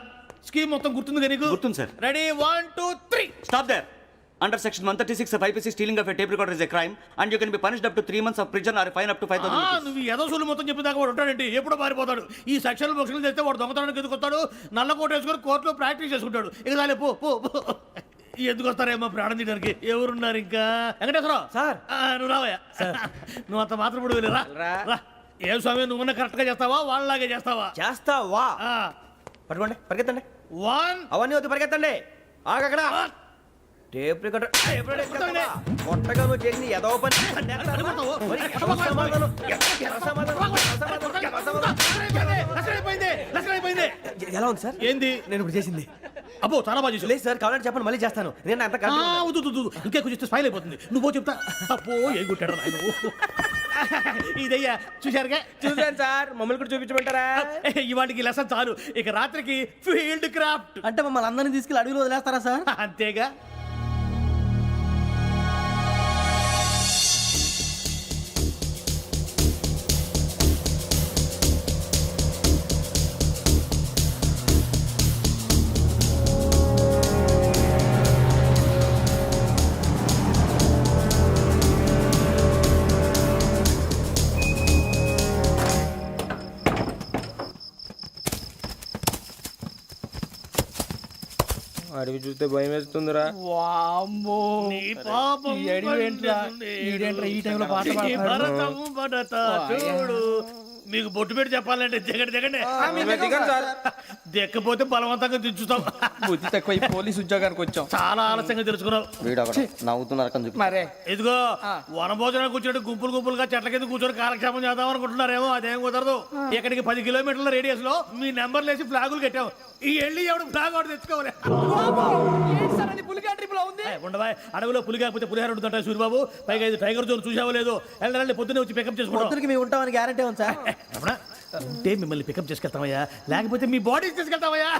స్కీమ్ మొత్తం గుర్తుంది కానీ నీకు? గుర్తుంది sir. Ready 1 2 3. Stop there. Under section 136 of IPC, stealing of a tape recorder is a crime and you can be punished up to 3 months of prison or a fine up to 5,000 rupees. నువ్వు ఎదసూలు మొత్తం చెప్పేదాకా వాడు ఉంటాడండి. ఎప్పుడో పారిపోతాడు. ఈ section బొక్షన్లు చేస్తే వాడు దొంగతనానికి ఎందుకు వస్తాడు? నల్ల కోట వేసుకొని కోర్టులో ప్రాక్టీస్ చేసుకుంటాడు. ఇక చాలే పో. ఎందుకు వస్తారేమో ప్రాణం తీయడానికి. ఎవరున్నారు ఇంకా? వెంకటేశ్వరరావు సార్. నువ్వు రావయ్యా. నువ్వు అంత మాత్రం ఇప్పుడు వెళ్ళి రా. ఏం స్వామి, నువ్వున్న కరెక్ట్ గా చేస్తావా వాళ్ళలాగే చేస్తావా? చేస్తావా? పట్టుకోండి, పరిగెత్తండి. 1 అవన్నీ వద్దు, పరిగెత్తండి. ఆగక్కడ టేప్ రికార్డర్ మొట్టగా నువ్వు చేసింది ఏదో పని. ఎలా ఉంది సార్? ఏంది నేను ఇప్పుడు చేసింది? అబ్బో చాలా బాగా చేసావు. లేదు సార్, కావాలంటే చెప్పండి, మళ్ళీ చేస్తాను. నేను అంత ఇంకే కొంచెం స్మైల్ అయిపోతుంది. నువ్వు చెప్తా. అబ్బో ఏ కొట్టాడు ఆయన. ఇదయ్యా చూశారుగా? చూసాను సార్. మమ్మల్ని కూడా చూపించమంటారా? ఇవాటికి లెసన్ చాలు. ఇక రాత్రికి ఫీల్డ్ క్రాఫ్ట్. అంటే మమ్మల్ని అందరినీ తీసుకెళ్ళి అడుగులో వదిలేస్తారా సార్? అంతేగా. అడిగి చూస్తే భయం వేస్తుందిరా. నీ పాపం ఈడేంట్రా ఈ టైంలో పాట పాడుతున్నాడు? భరతము భరత చూడు. మీకు బొట్టు పెట్టి చెప్పాలంటే దిగండి. దిక్కపోతే బలవంతంగా దించుతాం. బుద్ధి తక్కువ, పోలీస్ ఉద్యోగానికి వచ్చాం. చాలా ఆలస్యంగా తెలుసుకున్నావు. నవ్వుతున్నారు. మరే ఇదిగో వనభోజనానికి కూర్చోండి, గుంపులుగా చెట్ల కింద కూర్చొని కాలక్షేపం చేద్దాం అనుకుంటున్నారేమో. అదేం కుదరదు. ఇక్కడికి 10 కిలోమీటర్ల రేడియస్ లో మీ నెంబర్లు వేసి ఫ్లాగులు కట్టాం. ఈ వెళ్ళి ఎవడు ఫ్లాగ్ ఆర్డర్ తెచ్చుకోవాలి. ఉండవా, అడవిలో పులి కాకపోతే పులిహార ఉంటుంట సూరిబాబు. పైగా ఇది టైగర్ జోన్ చూసావో లేదో. వెళ్ళండి పొద్దున్నే వచ్చి పికప్ చేసుకుంటాం. మేము ఉంటామని గ్యారంటీ ఉంది సార్. అంటే మిమ్మల్ని పికప్ చేసుకెళ్తామయ్యా, లేకపోతే మీ బాడీ తీసుకెళ్తామయ్యా.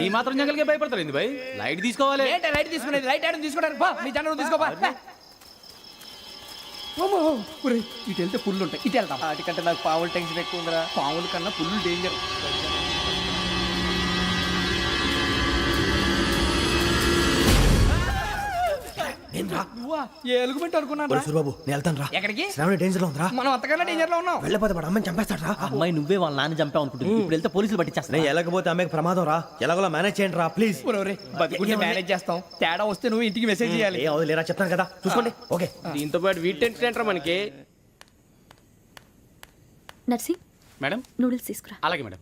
ఈ మాత్రం జంగల్కే భయపడతారు భయ్. లైట్ తీసుకోవాలి. లైట్ తీసుకునేది? లైట్ ఆడని తీసుకోవడానికి మీ జనం తీసుకోపా. ఇటు వెళ్తే పుల్లు ఉంటాయి, ఇటు వెళ్తాం. వాటికంటే నాకు పావులు టెన్షన్ ఎక్కువ ఉందిరా. పాముల కన్నా పుల్లు డేంజర్. ఎలుగుబెట్టి అనుకున్నాను. సూరిబాబు నేను వెళ్తాను రా. ఎక్కడికి? శ్రావణి డేంజర్ లో ఉందిరా. మనం అంతకన్నా డేంజర్ లో ఉన్నాం. వెళ్ళపోతే వాడు అమ్మని చంపేస్తాడు రా. అమ్మాయి నువ్వే వాళ్ళ నాన్న చంపావు అనుకుంటుంది. ఇప్పుడు వెళ్తే పోలీసులు పట్టించేస్తా. నేను వెళ్ళకపోతే అమ్మకి ప్రమాదం రా. ఎలాగోలా మేనేజ్ చేయండి రా ప్లీజ్. బతుకుంటే మేనేజ్ చేస్తాం. తేడా వస్తే నువ్వు ఇంటికి మెసేజ్ చేయాలి. ఏ అవును లేరా, చెప్తాను కదా చూసుకోండి. ఓకే. దీంతో పాటు వీటి టెన్షన్ ఏంట్రా మనకి. నర్సి మేడం నూడిల్స్ తీసుకురా. అలాగే మేడం.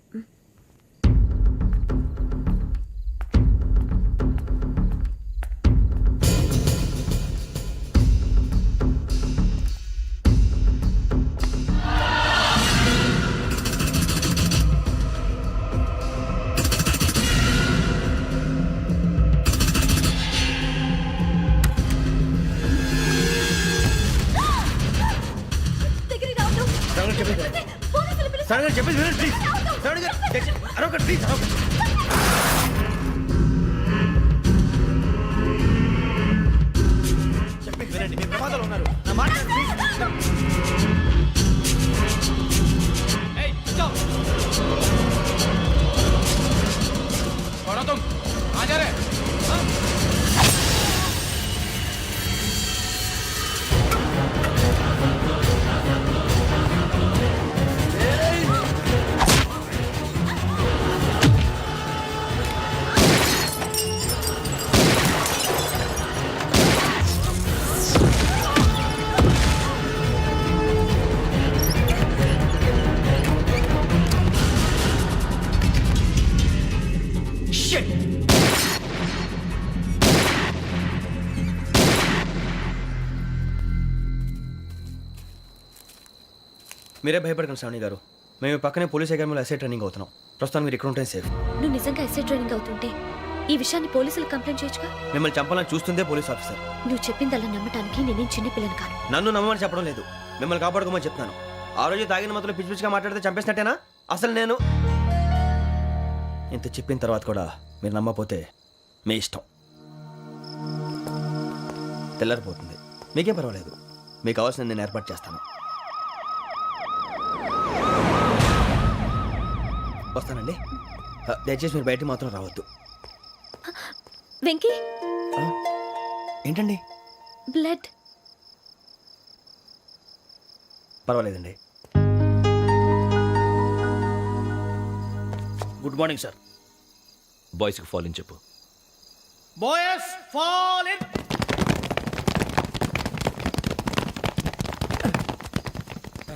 చెప్పేసి వినండి ప్లీజ్. శ్రావణి గారు, అరవకండి ప్లీజ్, అరవకండి. చెప్పేసి వినండి, మీరు ప్రమాదాలు ఉన్నారు. నా మాట వినండి, ప్లీజ్. మీరే భయపడకండి శ్రావణి గారు. మేము పక్కనే పోలీస్ అకాడమీలో ఎస్ఐ ట్రైనింగ్ అవుతున్నాం. ప్రస్తుతం మీరు ఇక్కడ ఉంటే సేఫ్. నువ్వు నిజంగా ఎస్ఐ ట్రైనింగ్ అవుతుంటే ఈ విషయాన్ని పోలీసులకు కంప్లైంట్ చేయొచ్చుగా. మిమ్మల్ని చంపాలని చూస్తుందే పోలీస్ ఆఫీసర్. నువ్వు చెప్పిందల్లా నమ్మటానికి నేనేం చిన్నపిల్లని కాను. నన్ను నమ్మమని చెప్పడం లేదు, మిమ్మల్ని కాపాడుకోమని చెప్తున్నాను. ఆ రోజు తాగిన మొదలు పిచ్చి పిచ్చిగా మాట్లాడితే చంపేసినట్టేనా? అసలు నేను ఇంత చెప్పిన తర్వాత కూడా మీరు నమ్మపోతే మీ ఇష్టం. తెల్లారిపోతుంది, మీకేం పర్వాలేదు. మీకు కావాల్సిన నేను ఏర్పాటు చేస్తాను. వస్తానండి. దయచేసి మీరు బయట మాత్రం రావద్దు. వెంకీ, ఏంటండి? బ్లడ్. పర్వాలేదండి. Good morning sir. బాయ్స్కి ఫాల్ ఇన్ చెప్పు. Boys fall in.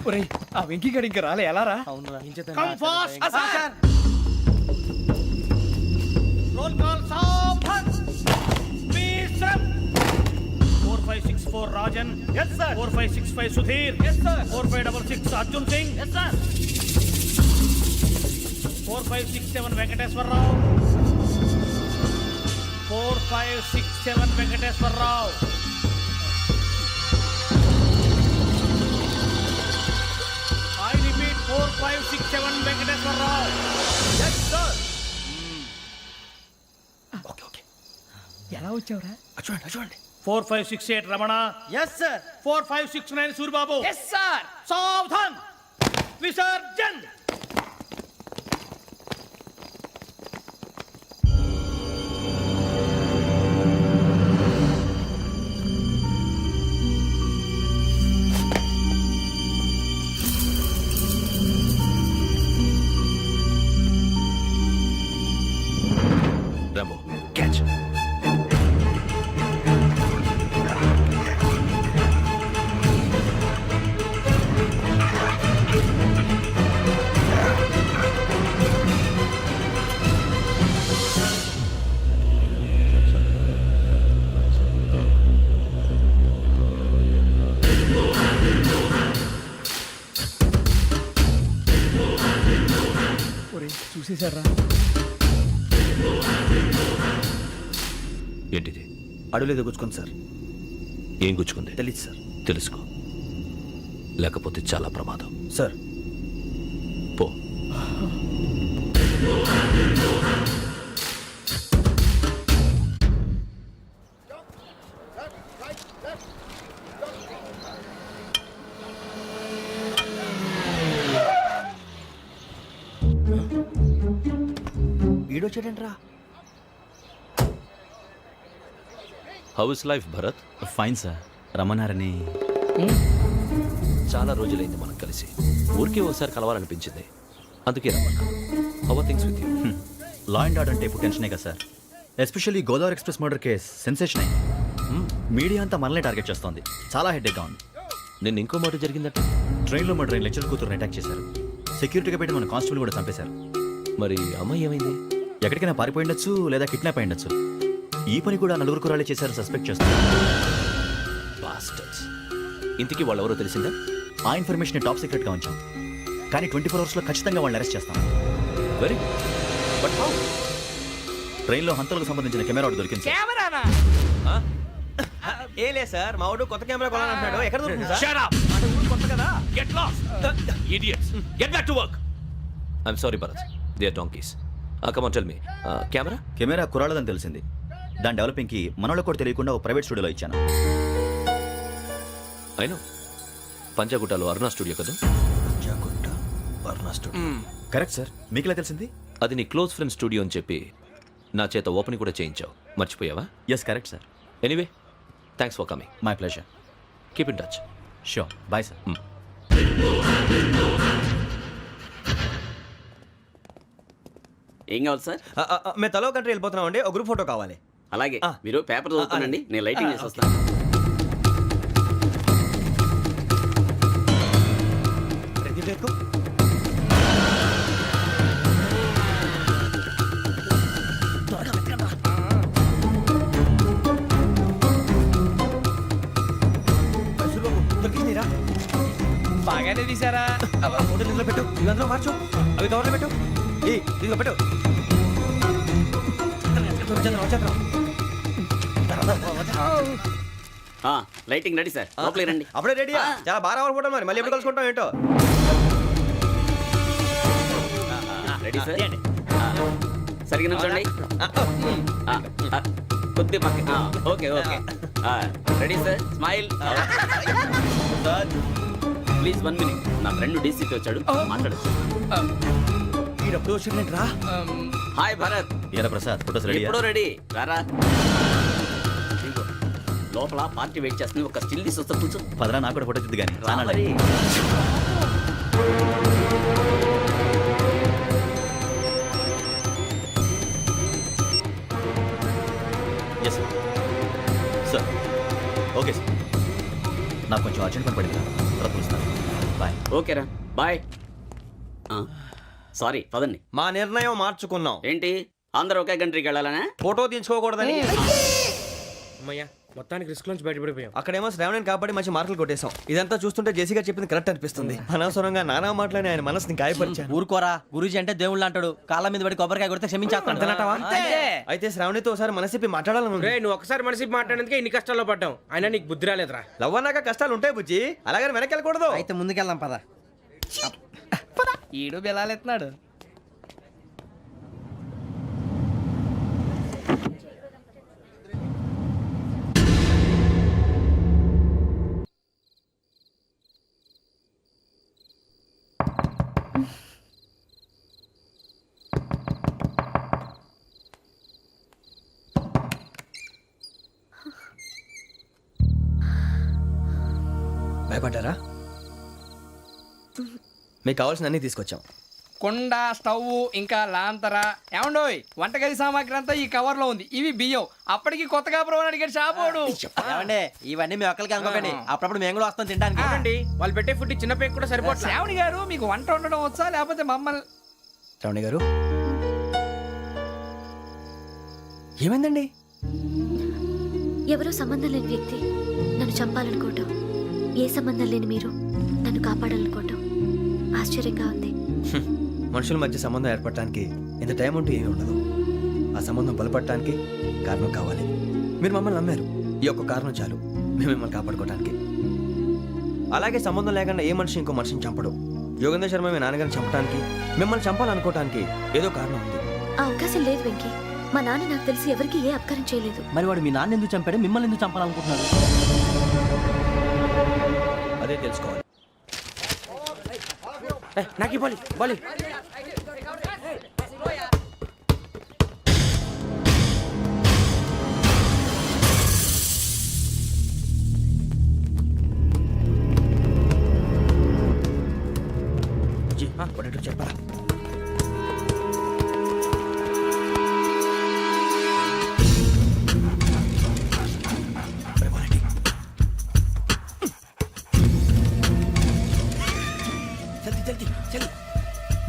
ఒరేయ్, ఆ వెంకీ గడి ఇంకా రాలే, ఎలా రా? Come fast sir. Roll call సావధాన్. విశ్రమ్. 4564 Rajan. yes sir. 4565 Sudheer. yes sir. 4566 Arjun Singh. yes sir. 4567 Venkateswararao. 4567 Venkateswararao. I repeat 4567 Venkateswararao. yes sir. Okay okay. ఎలా వచ్చావురా? చూడండి చూడండి. 4568 Ramana. yes sir. 4569 Suribabu. yes sir. సావధాన్. విసర్జన్. Rambo, catch. చూసేశారా? ఏంటిది? అడవిలో గుచ్చుకుంది సార్. ఏం గుచ్చుకుంది? తెలీదు సార్. తెలుసుకో, లేకపోతే చాలా ప్రమాదం. సార్ పో. ఈడొచ్చాడంట్రా. How is life Bharat? Fine sir. రమ్మన్నారని. చాలా రోజులైంది మనం కలిసి. ఊరికే ఒకసారి కలవాలనిపించింది, అందుకే రమ్మన్నా. How are things with you? Law and order అంటే ఇప్పుడు టెన్షనే కదా sir. Especially Godavari express murder case sensation అయింది. మీడియా అంతా మనల్ని టార్గెట్ చేస్తోంది. చాలా హెడ్ఏక్గా ఉంది. నిన్న ఇంకో మాట జరిగిందట. ట్రైన్లో మర్డర్ అయిన లెక్చర్ కూతురుని అటాక్ చేశారు. సెక్యూరిటీగా పెట్టి మన కానిస్టేబుల్ కూడా చంపేశారు. మరి అమ్మాయి ఏమైంది? ఎక్కడికైనా పారిపోయి ఉండొచ్చు, లేదా కిడ్నాప్ అయి ఉండొచ్చు. ఈ పని కూడా నలుగురు కురాలే చేశారు సస్పెక్ట్ చేస్తారు. బాస్టర్స్. ఇంతకీ వాళ్ళెవరో తెలిసిందా? ఆ ఇన్ఫర్మేషన్ టాప్ సీక్రెట్గా ఉంచాం, కానీ 24 అవర్స్లో ఖచ్చితంగా వాళ్ళని అరెస్ట్ చేస్తాం. Very good. But how? ట్రైన్లో హంతలకు సంబంధించిన కెమెరా ఒకటి దొరికింది సార్. కెమెరానా? ఏ లే సార్, మా వాడు కొత్త కెమెరా కొనాలంటున్నాడు. ఎక్కడ దొరుకుతుంది సార్? Shut up. అంటే ఊరు కొత్త కదా. Get lost idiots get back to work I'm sorry Bharat they are donkeys come on tell me camera camera కురాలదని తెలిసింది. దాని డెవలపింగ్కి మనలో కూడా తెలియకుండా ఒక ప్రైవేట్ స్టూడియోలో ఇచ్చాను. అయినా పంజాగుట్టలో అరుణ స్టూడియో కదా? Correct sir. మీకు ఎలా తెలిసింది? అది నీ క్లోజ్ ఫ్రెండ్ స్టూడియో అని చెప్పి నా చేత ఓపెనింగ్ కూడా చేయించావు, మర్చిపోయావా? Yes correct sir. Anyway thanks for coming. My pleasure. Keep in touch. Sure. Bye sir. ఏం కావాలి సార్? మేము తలో కంట్రీ వెళ్ళిపోతున్నాం అండి, ఒక గ్రూప్ ఫోటో కావాలి. అలాగే మీరు పేపర్ చదువుతానండి, నేను లైటింగ్ చేసి వస్తాను. బాగానే తీసారా? ఫోటో ఇందులో పెట్టు, ఇవందరూ మార్చు, అవి కవర్లో పెట్టు, ఇదిగో పెట్టు. లైటింగ్ రెడీ సార్, లోపలికి రండి. అప్పుడే రెడీ? చాలా బాగా రావాలి ఫోటో, మరి మళ్ళీ ఎప్పుడు కలుసుకుంటాం ఏంటో. రెడీ సార్, సరిగ్గా నుంచోండి. కొద్ది పక్క. Okay okay. Ready sir, smile. Please 1 minute. నా ఫ్రెండ్ డీసీకి వచ్చాడు, మాట్లాడచ్చు. హాయ్ భరత్. ఏరా ప్రసాద్, ఫోటోస్ రెడీ? ఎప్పుడో రెడీ. రారా, లోపల పార్టీ వెయిట్ చేస్తుంది, ఒక స్టిల్ తీసి వస్తా, కూర్చో. పదరా, నాకు కూడా ఫోటో తిద్దు కానీ. Yes sir. Sir okay sir, నాకు కొంచెం అర్జెంట్ పని పడింది, తర్వాత పిలుస్తాను. బాయ్. ఓకేరా, బాయ్. సారీ, పదండి. మా నిర్ణయం మార్చుకున్నాం. ఏంటి, అందరూ ఒకే కంట్రీకి వెళ్ళాలనే? ఫోటో తీసుకోకూడదని. అమ్మయ్యా, మొత్తానికి రిస్క్ నుంచి బయటపడిపోయాం. అక్కడేమో శ్రావణిని కాబట్టి మంచి మార్కులు కొట్టేశాం. ఇదంతా చూస్తుంటే జేసీగా చెప్పింది కరెక్ట్ అనిపిస్తుంది. అనవసరంగా నానా మాటలని ఆయన మనసుని గాయపరిచాను. ఊరుకోరా, గురూజీ అంటే దేవుళ్ళు అంటాడు. కాళ్ళ మీద పడి కొబ్బరికాయ కొడితే క్షమించేస్తానంటావా? అయితే శ్రావణితో ఒకసారి మనసిప్పి మాట్లాడాలను. నువ్వు ఒకసారి మనసిప్పి మాట్లాడేందుకే ఇన్ని కష్టాల్లో పడ్డాం. అయినా నీకు బుద్ధి రాలేదురా. లవ్ అన్నాక కష్టాలు ఉంటాయి బుజ్జి, అలాగని వెనక్కి వెళ్ళకూడదు. అయితే ముందుకెళ్దాం పద. ఈడు బెలాలెత్తున్నాడు. భయపడ్డారా? మీకు కావాల్సిన అన్ని తీసుకొచ్చాం. కుండ, స్టవ్, ఇంకా లాంతర. ఏమండోయ్, వంటగది సామాగ్రి అంతా ఈ కవర్ లో ఉంది. ఇవి బియ్యం. అప్పటికి కొత్తగా బ్రౌన్ అడిగాడు షాపోడు. ఇవన్నీ మీ ఒక్కరికి అనుకోకండి, అప్పుడప్పుడు మేము కూడా వస్తాం తినడానికి. వాళ్ళు పెట్టే ఫుడ్ చిన్న పేరు కూడా సరిపోతుంది. శ్రావణి గారు, మీకు వంట వండడం వచ్చా, లేకపోతే మమ్మల్ని? శ్రావణి గారు, ఏమైందండి? ఎవరో సంబంధం లేని వ్యక్తి నన్ను చంపాలనుకోవటం, ఏ సంబంధం లేని మీరు నన్ను కాపాడాలనుకోవటం ఆశ్చర్యంగా ఉంది. మనుషుల మధ్య సంబంధం ఏర్పడటానికి ఇంత టైం ఉంటూ ఏమీ ఉండదు. ఆ సంబంధం బలపడటానికి కారణం కావాలి. మీరు మమ్మల్ని నమ్మారు, ఈ ఒక్క కారణం చాలు మేము మిమ్మల్ని కాపాడుకోవడానికి. అలాగే సంబంధం లేకుండా ఏ మనిషి ఇంకో మనిషిని చంపడు. యోగేంద్ర శర్మ మీ నాన్నగారిని చంపడానికి, మిమ్మల్ని చంపాలనుకోవటానికి ఏదో కారణం ఉంది. ఆ అవకాశం లేదు వెంకీ. మా నాన్న నాకు తెలిసి ఎవరికి ఏ అపకారం చేయలేదు. మరి వాడు మీ నాన్న ఎందుకు చంపాడు, మిమ్మల్ని ఎందుకు చంపాలనుకుంటున్నాడు? అదే తెలుసుకోవాలి. నాకు బాలి బాలి. చెప్పరా?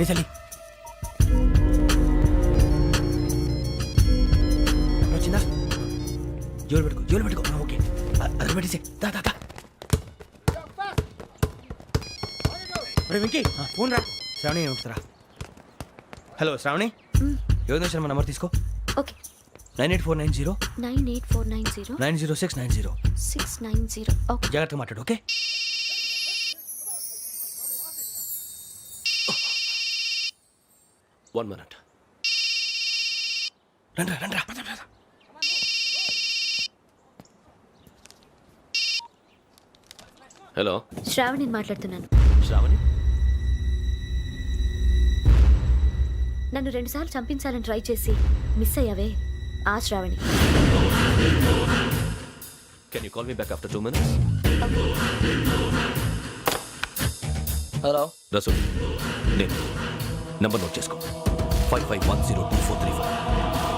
చలి వచ్చిందా? జోలు పెట్టుకో. ఓకే, అది పెట్టేసి వెంకీ ఫోన్ రా. శ్రావణి ఏమిటిరా? హలో శ్రావణి, యోగేంద్ర శర్మ నంబర్ తీసుకో. ఓకే. 98490 98490 90690. 690. ఓకే, జాగ్రత్తగా మాట్లాడు. ఓకే. 1 minute. రండ్రా రండ్రా పద, పద. హలో శ్రావణిని మాట్లాడుతున్నాను. శ్రావణి, నన్ను 2 సార్లు చంపించాలని ట్రై చేసి మిస్ అయ్యావే, ఆ Shravani. Can you call me back after 2 minutes? Hello Rasool, నేను నంబర్ నోట్ చేసుకో. 55102435.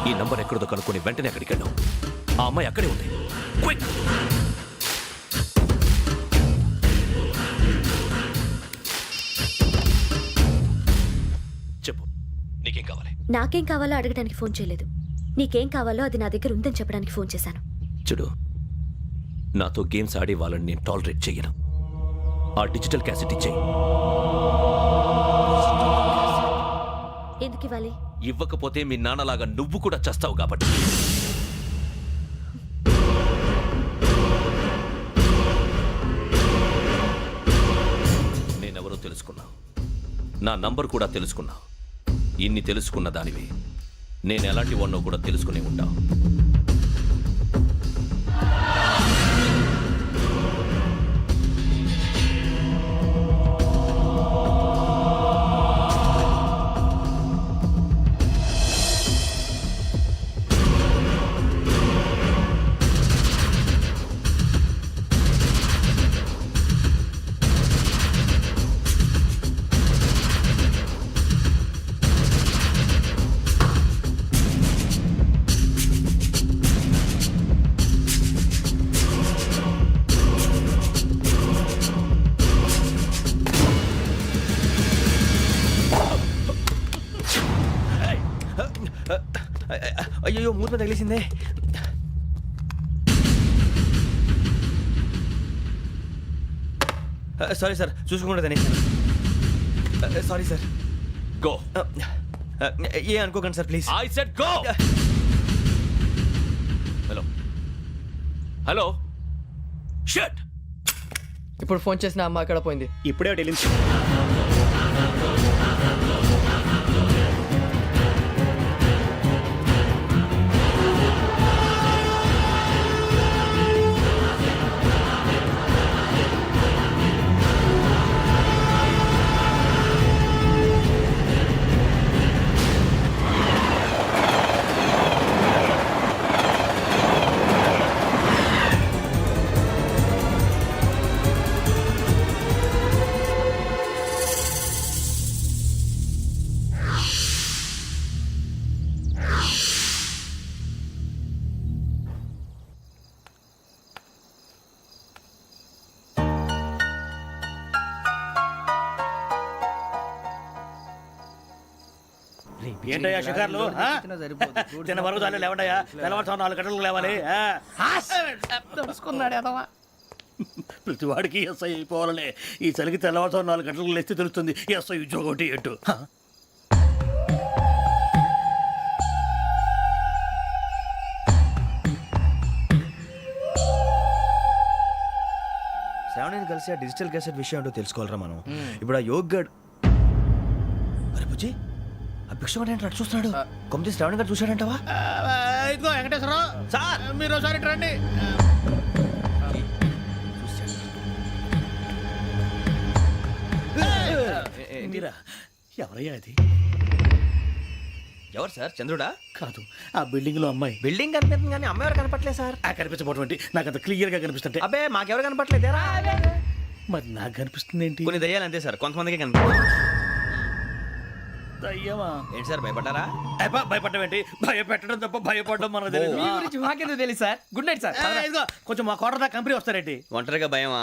ఈ నంబర్ ఎక్కడదో కనుక్కొని వెంటనే అక్కడికి వెళ్ళాం. ఆ అమ్మాయి అక్కడే ఉంది. క్విక్! చెప్పు, నీకేం కావాలి? నాకేం కావాలో అడగడానికి ఫోన్ చేయలేదు. నీకేం కావాలో అది నా దగ్గర ఉందని చెప్పడానికి ఫోన్ చేశాను. చూడు, నాతో గేమ్స్ ఆడే వాళ్ళని నేను టాలరేట్ చెయ్యను. ఆ డిజిటల్ క్యాసెట్ ఇచ్చేయి. ఎందుకు ఇవ్వాలి? ఇవ్వకపోతే మీ నాన్నలాగా నువ్వు కూడా చస్తావు కాబట్టి. నేనెవరో తెలుసుకున్నా, నా నంబర్ కూడా తెలుసుకున్నా. ఇన్ని తెలుసుకున్న దానివి నేను ఎలాంటి వాడినో కూడా తెలుసుకునే ఉంటావు. అయ్యో మూత తగిలేసిందే. సారీ సార్, చూసుకోకుండా తినేసాను. Sorry sir. గో. ఏ అనుకోకండి sir please. I said go. Hello hello, shut. ఇప్పుడు ఫోన్ చేసిన అమ్మ అక్కడ పోయింది. ఇప్పుడే వెళ్ళింది. ఏంటయ్యా షికార్లు? తిన్న వరకు చాలే లేవండయ్యా. తెల్లవారుతో 4 గంటలకు లేవాలి. తెలుసుకున్నాడు ఎదవా. ప్రతి వాడికి ఎస్ఐ అయిపోవాలనే. ఈ చలికి తెల్లవారుతో 4 గంటలకు లేస్తే తెలుస్తుంది ఎస్ఐ ఉద్యోగం ఒకటి ఎటు. శ్రావణిని కలిసి ఆ డిజిటల్ క్యాసెట్ విషయం ఏంటో తెలుసుకోవాలరా మనం. ఇప్పుడు ఆ యోగ్ గడ్, అరే బుజ్జి, ఆ భిక్షం ఏంటో అటు చూస్తున్నాడు. కొమ్మిది శ్రావణి గారు చూశాడంటవా? ఇదిగో వెంకటేశ్వరరావు సార్, మీరు ఒకసారి రండి. మీరా? ఎవరయ్యా అది? ఎవరు సార్? చంద్రుడా? కాదు, ఆ బిల్డింగ్ లో అమ్మాయి. బిల్డింగ్ కనిపిస్తుంది కానీ అమ్మాయి ఎవరు కనపట్లేదు సార్. కనిపించబోటువంటి నాకు అంత క్లియర్ గా కనిపిస్తుంటే. అబ్బే మాకెవరు కనపట్లేదేరా? మరి నాకు కనిపిస్తుంది ఏంటి? కొన్ని దయ్యాలు అంతే సార్, కొంతమందికి కనిపిస్తుంది. దయ్యమా? ఏంటి సార్ భయపడ్డారా? భయపడడం ఏంటి? భయపెట్టడం తప్ప భయపడడం మనకు తెలియదు. మీ గురించి మాకెందుకు తెలుసు సార్? Good night sir. ఇదిగో కొంచెం మా కోట దాకా కంపెనీ వస్తారేంటి? ఒంటరిగా భయమా?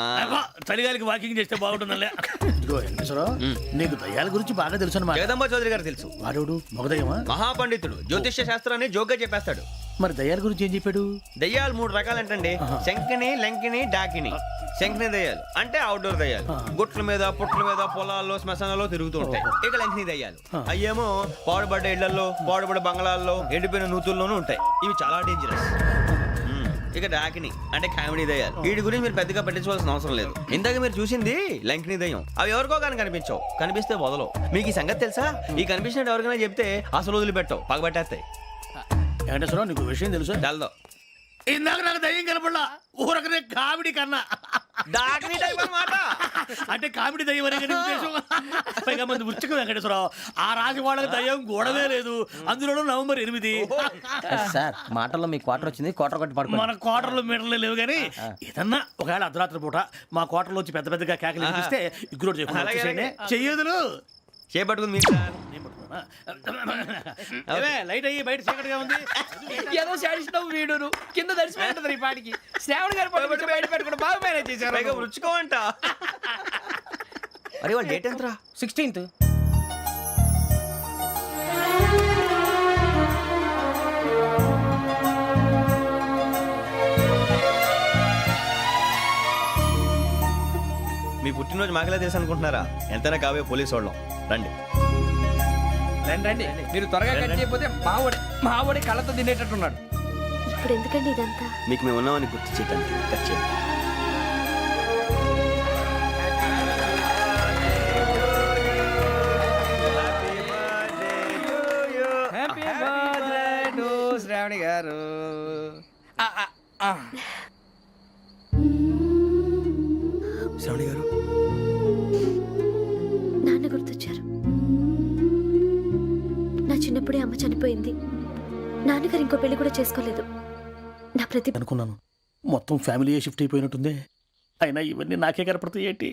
చలిగాలికి వాకింగ్ చేస్తే బాగుంటుందిలే. ఇదిగో వెంకటేశ్వరరావు, నీకు దయ్యాల గురించి బాగా తెలుసు అన్నమాట. జగదంబ చౌదరి గారు తెలుసు. వాడు మగదయ్యమా? మహాపండితుడు, జ్యోతిష్య శాస్త్రాన్ని జోగ్గా చెప్పేస్తాడు. మరి దయ్యాల గురించి ఏం చెప్పాడు? దయ్యాలు 3 రకాలంటండి. శంకిని, లంకిని, డాకిని. శంకిని దయ్యాలు అంటే అవుట్డోర్ దయ్యాలు, గుట్ల మీద పుట్ల మీద పొలాల్లో శ్మశానాల్లో తిరుగుతూ ఉంటాయి. ఇక లంకిని దయ్యాలు అయ్యేమో పాడుబడ్డ ఇళ్లలో, పాడుబడ్డ బంగ్లాల్లో, ఎండిపోయిన నూతుల్లోనూ ఉంటాయి. ఇవి చాలా డేంజరస్. ఇక డాకిని అంటే కామెడీ దయ్యాలు వీటి గురించి మీరు పెద్దగా పట్టించుకోవాల్సిన అవసరం లేదు. ఇందాక మీరు చూసింది లంకిని దయ్యం. అవి ఎవరికో కానీ కనిపించవు, కనిపిస్తే వదలవు. మీకు ఈ సంగతి తెలుసా? ఈ కనిపించినట్టు ఎవరికైనా చెప్తే అసలు వదిలిపెట్టవు, పగబట్టేస్తాయి. వెంకటేశ్వరరావు నీకు విషయం తెలుసు? తెలదో. ఇందాక నాకు దయ్యం కనపడలా, ఊరకనే కామెడీ కన్నా. డాకిని టైప్ అన్నమాట. అంటే కామెడీ దయ్యం అనే కదా ఉద్దేశం. పైగా మంది ఉచ్చక వెంకటేశ్వరరావు, ఆ రాజు వాళ్ళకి దయ్యం గోడవే లేదు. అందులోనూ నవంబర్ 8. సార్ మాటల్లో మీ క్వార్టర్ వచ్చింది, క్వార్టర్ కొట్టి పడుకో. మన క్వార్టర్లో మీటర్లు లేవు కానీ ఏదన్నా ఒకవేళ అర్ధరాత్రి పూట మా క్వార్టర్లో వచ్చి పెద్ద పెద్దగా కేకలు వినిపిస్తే ఇగ్గురు చేయకుండా చెయ్యదులు చేపట్టుకుంది మీరు సార్. లైట్ అయ్యి బయట చీకటిగా ఉంది. ఏదో శాడిస్తావు వీడును కింద దర్శనం ఈ పాటికి శ్రావణ్ గారు పట్టుకొచ్చి బయట పెట్టుకుని బాగా మేనేజ్ చేశారు. పైగా రుచుకోవంట. అరే వాళ్ళ డేట్ ఎంతరా? 16th. మీ పుట్టినరోజు మాకలే తెలుసు అనుకుంటున్నారా? ఎంతైనా కావే పోలీసు వాళ్ళం. రండి రండి రండి, మీరు త్వరగా కట్ చేయకపోతే మావడి కళ్ళతో తినేటట్టున్నాడు. ఇప్పుడు ఎందుకండి ఇదంతా? మీకు మేము ఉన్నామని గుర్తు చేయడానికి కట్ చేయండి. హ్యాపీ బర్త్డే టు శ్రావణి గారు. శ్రావణి గారు నాన్న గుర్తొచ్చారు. నా చిన్నప్పుడే అమ్మ చనిపోయింది. నాన్నగారు ఇంకో పెళ్లి కూడా చేసుకోలేదు. నా ప్రతి అనుకున్నాను మొత్తం ఫ్యామిలీ షిఫ్ట్ అయిపోయినట్టుంది. అయినా ఇవన్నీ నాకే కనపడతాయి ఏంటి?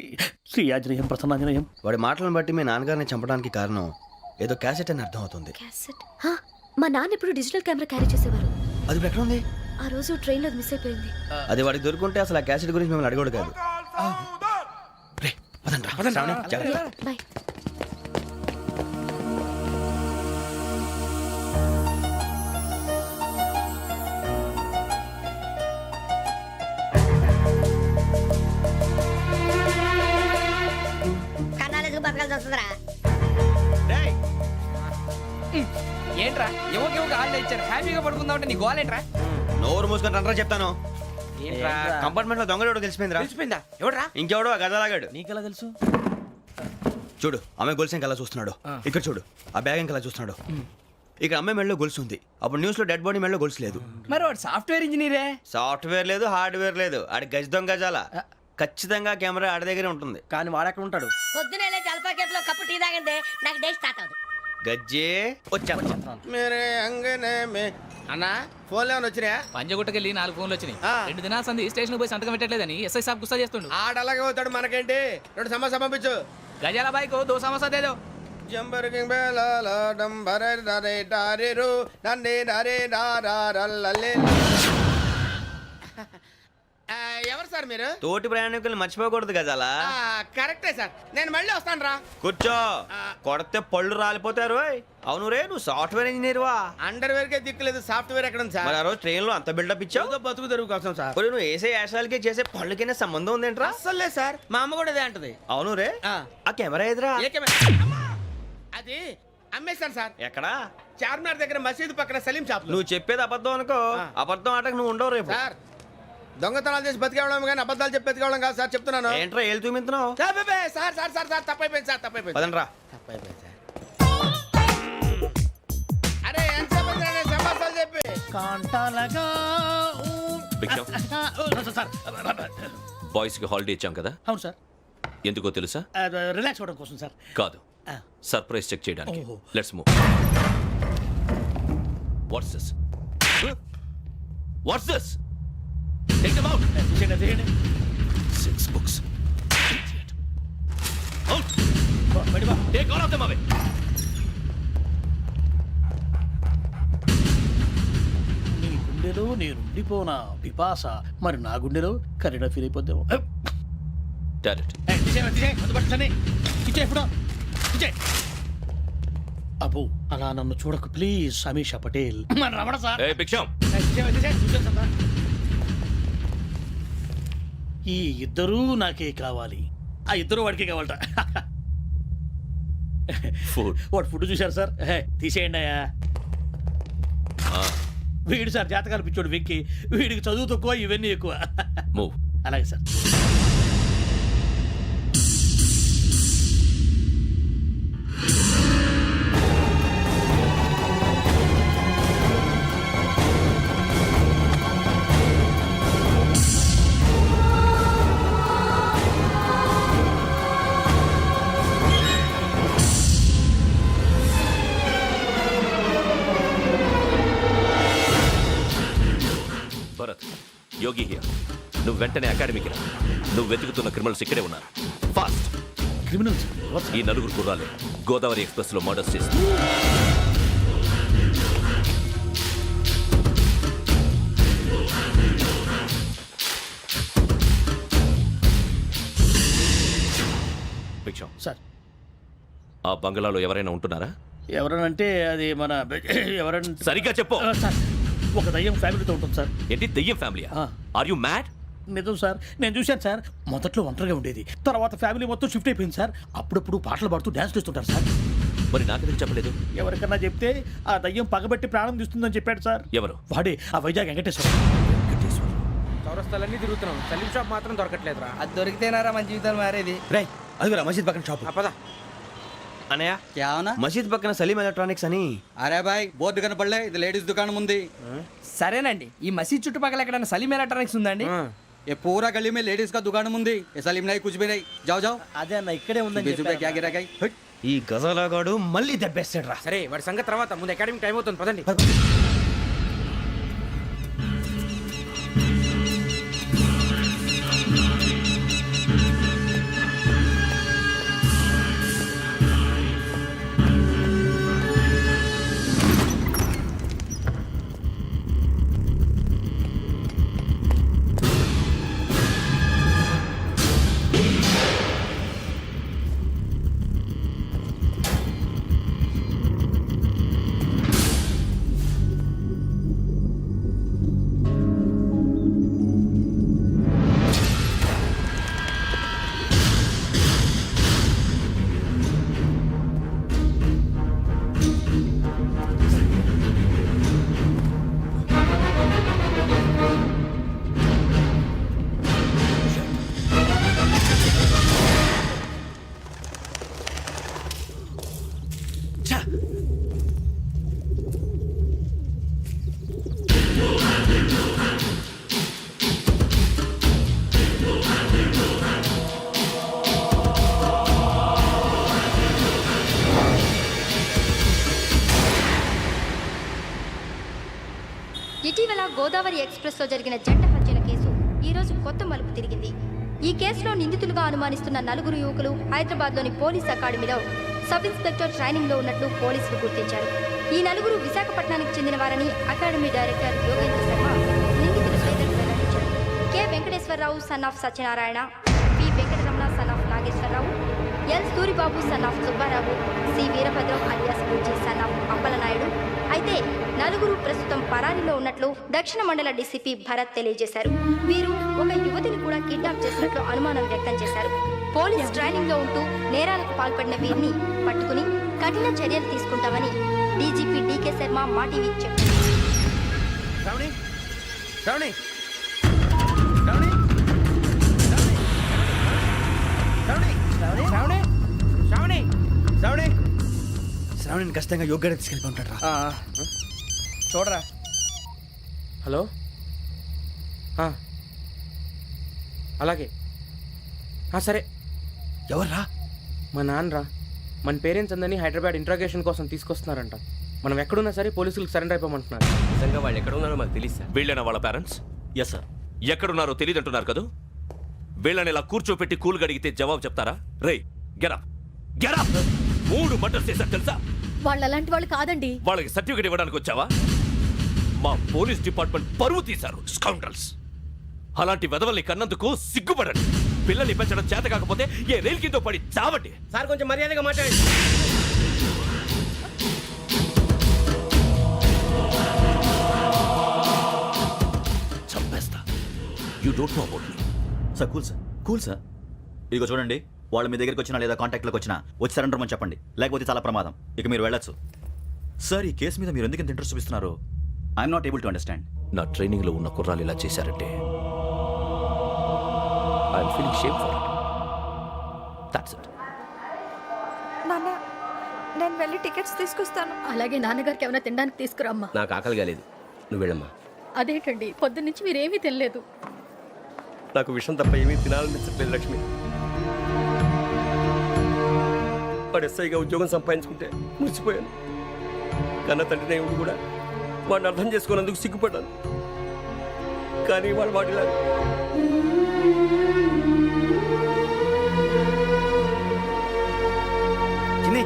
శ్రీయాజనయం ప్రసన్నాంజనేయం. వాడి మాటలను బట్టి మీ నాన్నగారిని చంపడానికి కారణం ఏదో క్యాసెట్ అని అర్థం అవుతుంది. క్యాసెట్? మా నాన్న ఎప్పుడు డిజిటల్ కెమెరా క్యారీ చేసేవారు. అది ఇప్పుడు ఎక్కడ ఉంది? ఆ రోజు ట్రైన్లో మిస్ అయిపోయింది. అది వాడికి దొరుకుంటే అసలు ఆ క్యాసెట్ గురించి మిమ్మల్ని అడగడు కాదు. రే, పదండ్రా. శ్రావణి, జాగ్రత్త. బాయ్. కన్నాలకు బతకాల్సి వస్తుందిరా. రేయ్, ఏంట్రా ఎవరికి ఆళ్ళు ఇచ్చారు, హ్యాపీగా పడుకుందాం అంటే నీ గోలేంట్రా? నోరు మూసుకొని రండ్రా చెప్తాను. ఏంట్రా కంపార్ట్మెంట్ లో దొంగడు తెలిసిపోయిందిరా. తెలిసిపోయిందా? ఎవడ్రా? ఇంకెవడో ఆ గదలాగాడు. నీకెలా తెలుసు? చూడు, ఆమె గొలుసు ఇంకలా చూస్తున్నాడు. ఇక్కడ చూడు, ఆ బ్యాగ్ ఇంకలా చూస్తున్నాడు. ఇక్కడ అమ్మాయి మెడలో గొలుసు ఉంది. అప్పుడు న్యూస్ లో డెడ్ బాడీ మెడలో గొలుసు లేదు. మరి వాడు సాఫ్ట్వేర్ ఇంజనీరే. సాఫ్ట్వేర్ లేదు, హార్డ్వేర్ లేదు. ఆడి గజ దొంగ జాల. ఖచ్చితంగా కెమెరా ఆడి దగ్గరే ఉంటుంది. కానీ వాడెక్కడ ఉంటాడు? పొద్దునే జలపా కేఫ్లో కప్పు టీ తాగండి, నాకు డే స్టార్ట్ అవుతుంది. గజ్జే వచ్చా. అన్నా ఫోన్లో వచ్చినా? పంజగుట్టకెళ్ళి 4 ఫోన్లు వచ్చినాయి. 2 దినాల సంది స్టేషన్ పోయి సంతకం పెట్టలేదని ఎస్ఐ సాబ్ గుస్తా చేస్తుండు. ఆడలాగే పోతాడు, మనకేంటి? 2 సమస్య పంపించు. గజాల బైక్ 2 సమస్య దేదో. ఎవరు సార్ మీరు? తోటి ప్రయాణికుల్ని మర్చిపోకూడదు గజాల. కరెక్టే సార్, నేను మళ్ళీ వస్తాను రా. కూర్చో, కొడితే పళ్ళు రాలిపోతారు. అవును రే, నువ్వు సాఫ్ట్వేర్ ఇంజనీర్ వా? అండర్వేర్ కే దిక్కులేదు, సాఫ్ట్వేర్ ఎక్కడ ఉంది సార్? మరి ఆ రోజు ట్రైన్ లో అంత బిల్డప్ ఇచ్చావు. బతుకు తెరువు కోసం సార్. మరి నువ్వు వేసే యాశాలకి చేసే పళ్ళకైనా సంబంధం ఉందేంట్రా? అస్సలు లేదు సార్, మా అమ్మ కూడా అదే అంటది. అవును రే, ఆ కెమెరా ఎదురా? ఏ కెమెరా? అది అమ్మేశాను సార్. ఎక్కడా? చార్మినార్ దగ్గర మసీదు పక్కన సలీం షాప్. నువ్వు చెప్పేది అబద్ధం అనుకో. అబద్ధం ఆటకు నువ్వు ఉండవు రేపు. సార్ దొంగతనాలు చేసి బతికేవడం కానీ అబద్ధాలు చెప్పి బతికేవడం కాదు సార్, చెప్తున్నాను. ఏంట్రా ఏళ్ళు చూపించినావు? Sir sir sir sir sir తప్పైపోయింది సార్, తప్పైపోయింది. పదండ్రా. తప్పైపోయింది సార్. అరే ఎంత సమాసాలు చెప్పి కాంటాలగా బాయ్స్ కి హాలిడే ఇచ్చాం కదా? అవును సార్. ఎందుకో తెలుసా? రిలాక్స్ అవ్వడం కోసం సార్. కాదు, సర్ప్రైజ్ చెక్ చేయడానికి. Let's move. What's this? What's this? Take them out. 6 books. Out. Take all of them away. నీ గుండెలో నేనుండిపోనా పిపాస, మరి నా గుండెలో కరీడా ఫీల్ అయిపోద్దాము. Direct. అబ్బో అలా నన్ను చూడకు ప్లీజ్, సమీషా పటేల్. మన Ramana sir. Hey, Big Sham. ఈ ఇద్దరూ నాకే కావాలి, ఆ ఇద్దరు వాడికే కావాలట. Food. వాడు ఫుడ్ చూశారు సార్. తీసేయండి అయ్యా. వీడు సార్ జాతకాలు పిచ్చోడు వెక్కి, వీడికి చదువు తక్కువ ఇవన్నీ ఎక్కువ. మూవ్. అలాగే సార్. Bharat, Yogi here. నువ్వు వెంటనే అకాడమీకి రా. నువ్వు వెతుకుతున్న క్రిమినల్స్ ఇక్కడే ఉన్నారు. ఫాస్ట్. క్రిమినల్స్? ఈ నలుగురు కుర్రాలే గోదావరి ఎక్స్ప్రెస్ లో మర్డర్స్ చేసి. సార్, ఆ బంగ్లాలో ఎవరైనా ఉంటున్నారా? ఎవరనంటే అది మన ఎవరంటే సరిగ్గా చెప్పు. సార్, ఒక దయ్యం ఫ్యామిలీతో ఉంటుంది సార్. ఏంటి దెయ్యం ఫ్యామిలీ? Are you mad? నిజం సార్, నేను చూశాను సార్. మొదట్లో ఒంటరిగా ఉండేది, తర్వాత ఫ్యామిలీ మొత్తం షిఫ్ట్ అయిపోయింది సార్. అప్పుడప్పుడు పాటలు పాడుతూ డ్యాన్స్ చేస్తుంటారు సార్. మరి నాకెందుకు చెప్పలేదు? ఎవరికన్నా చెప్తే ఆ దయ్యం పగబెట్టి ప్రాణం తీస్తుందని చెప్పాడు సార్. ఎవరు? వాడే, ఆ వైజాగ్ వెంకటేశ్వర. చౌరస్తాలన్నీ తిరుగుతున్నాం, సలీం షాప్ మాత్రం దొరకట్లేదురా. అది దొరికితేనారా మన జీవితాలు మారేది. రే అదిగురా మసీద్ పక్కన షాప్. పదా అనయా क्या होना? మసీద్ పక్కన సలీం ఎలక్ట్రానిక్స్ అని. अरे भाई बोर्ड కనపడలే, ఇది లేడీస్ దుకాణం ఉంది. సరేనండి, ఈ మసీద్ చుట్టుపక్కల ఎక్కడైనా సలీం ఎలక్ట్రానిక్స్ ఉందండి? ये पूरा गली में लेडीज का दुकान मुंदी, ये सलीम नहीं कुछ भी नहीं. जाओ जाओ. అదే అన్న ఇక్కడే ఉందని 20 रुपए क्या गिरा गई? ఈ గజాలగాడు మళ్ళీ దెబ్బేస్తాడు రా. సరే వాడి సంగతి తర్వాత, ముందు అకాడమిక్ టైం అవుతుంది, పదండి. ఇటీవల గోదావరి ఎక్స్ప్రెస్లో జరిగిన జంట హత్యల కేసు ఈరోజు కొత్త మలుపు తిరిగింది. ఈ కేసులో నిందితులుగా అనుమానిస్తున్న నలుగురు యువకులు హైదరాబాద్లోని పోలీస్ అకాడమీలో సబ్ ఇన్స్పెక్టర్ ట్రైనింగ్లో ఉన్నట్లు పోలీసులు గుర్తించారు. ఈ నలుగురు విశాఖపట్నానికి చెందిన వారని అకాడమీ డైరెక్టర్ యోగేంద్ర శర్మ నిందితుల పేర్లను వెల్లడించారు. K Venkateswararao son of Satyanarayana, P Venkataramana son of Nageswararao, L Suribabu son of Subbarao, C Veerabhadram alias Bujji son of Appalanaidu. అయితే నలుగురు ప్రస్తుతం పరారీలో ఉన్నట్లు దక్షిణ మండల డీసీపీ భరత్ తెలియజేశారు. వీరు ఒక యువతిని కూడా కిడ్నాప్ చేసినట్లు అనుమానం వ్యక్తం చేశారు. పోలీస్ ట్రైనింగ్ లో ఉంటూ నేరాలకు పాల్పడిన వీరిని పట్టుకుని కఠిన చర్యలు తీసుకుంటామని డీజీపీ డీకే శర్మ మా టీవీకి చెప్పారు. శ్రావణిని ఖచ్చితంగా యోగ్యత తీసుకెళ్ళి ఉంటాడు రా. చూడరా. హలో, అలాగే సరే. ఎవర్రా? మా నాన్నరా. మన పేరెంట్స్ అందరినీ హైదరాబాద్ ఇంట్రాగేషన్ కోసం తీసుకొస్తున్నారంట. మనం ఎక్కడున్నా సరే పోలీసులకు సరెండర్ అయిపోమంటున్నారు. నిజంగా వాళ్ళు ఎక్కడ ఉన్నారో మాకు తెలియదు సార్. వీళ్ళైనా వాళ్ళ పేరెంట్స్? Yes sir. ఎక్కడున్నారో తెలియదంటున్నారు కదా. వీళ్ళని ఇలా కూర్చోపెట్టి కూల్ గడిగితే జవాబు చెప్తారా? రేయ్ గెటప్ గెటప్. 3 మర్డర్స్ చేశారు తెలుసా? వాళ్ళు అలాంటి వాళ్ళు కాదండి. వాళ్ళకి సర్టిఫికేట్ ఇవ్వడానికి వచ్చావా? మా పోలీస్ డిపార్ట్మెంట్ పరువు తీశారు స్కౌండ్రల్స్. అలాంటి వెధవల్ని కన్నందుకు సిగ్గుపడండి. పిల్లల్ని పెంచడం చేత కాకపోతే ఏ రైలు కింద పడి చావండి. సార్ కొంచెం మర్యాదగా మాట్లాడండి. చంపేస్తా. You don't know about me. Sir cool sir, cool sir. ఇదిగో చూడండి, వాళ్ళు మీ దగ్గరికి వచ్చినా లేదా కాంటాక్ట్లోకి వచ్చినా వచ్చి సరెండర్ అని చెప్పండి, లేకపోతే చాలా ప్రమాదం. ఇక మీరు వెళ్ళొచ్చు. సార్, ఈ కేసు మీద మీరు ఎందుకు ఇంత ఇంట్రెస్ట్ చూపిస్తున్నారో I'm not able to understand. నా ట్రైనింగ్లో ఉన్న కుర్రాలు ఇలా చేశారంటే I'm feeling shame for it. That's it. నాన్న నేను వెళ్ళి టికెట్స్ తీసుకొస్తాను. అలాగే నాన్నగారికి ఏమైనా తినడానికి తీసుకురమ్మా. నాకు ఆకలి కాలేదు, నువ్వు వెళ్ళమ్మా. అదేంటండి పొద్దున్నుంచి మీరేమీ తినలేదు. నాకు విషయం తప్ప ఏమీ తినాలనిపించట్లేదు లక్ష్మి. వాడు ఎస్ఐగా ఉద్యోగం సంపాదించుకుంటే మురిసిపోయాను. కన్న తండ్రినే ఉండి కూడా వాడిని అర్థం చేసుకున్నందుకు సిగ్గుపడ్డాను. కానీ వాడు వాడిలా చిన్ని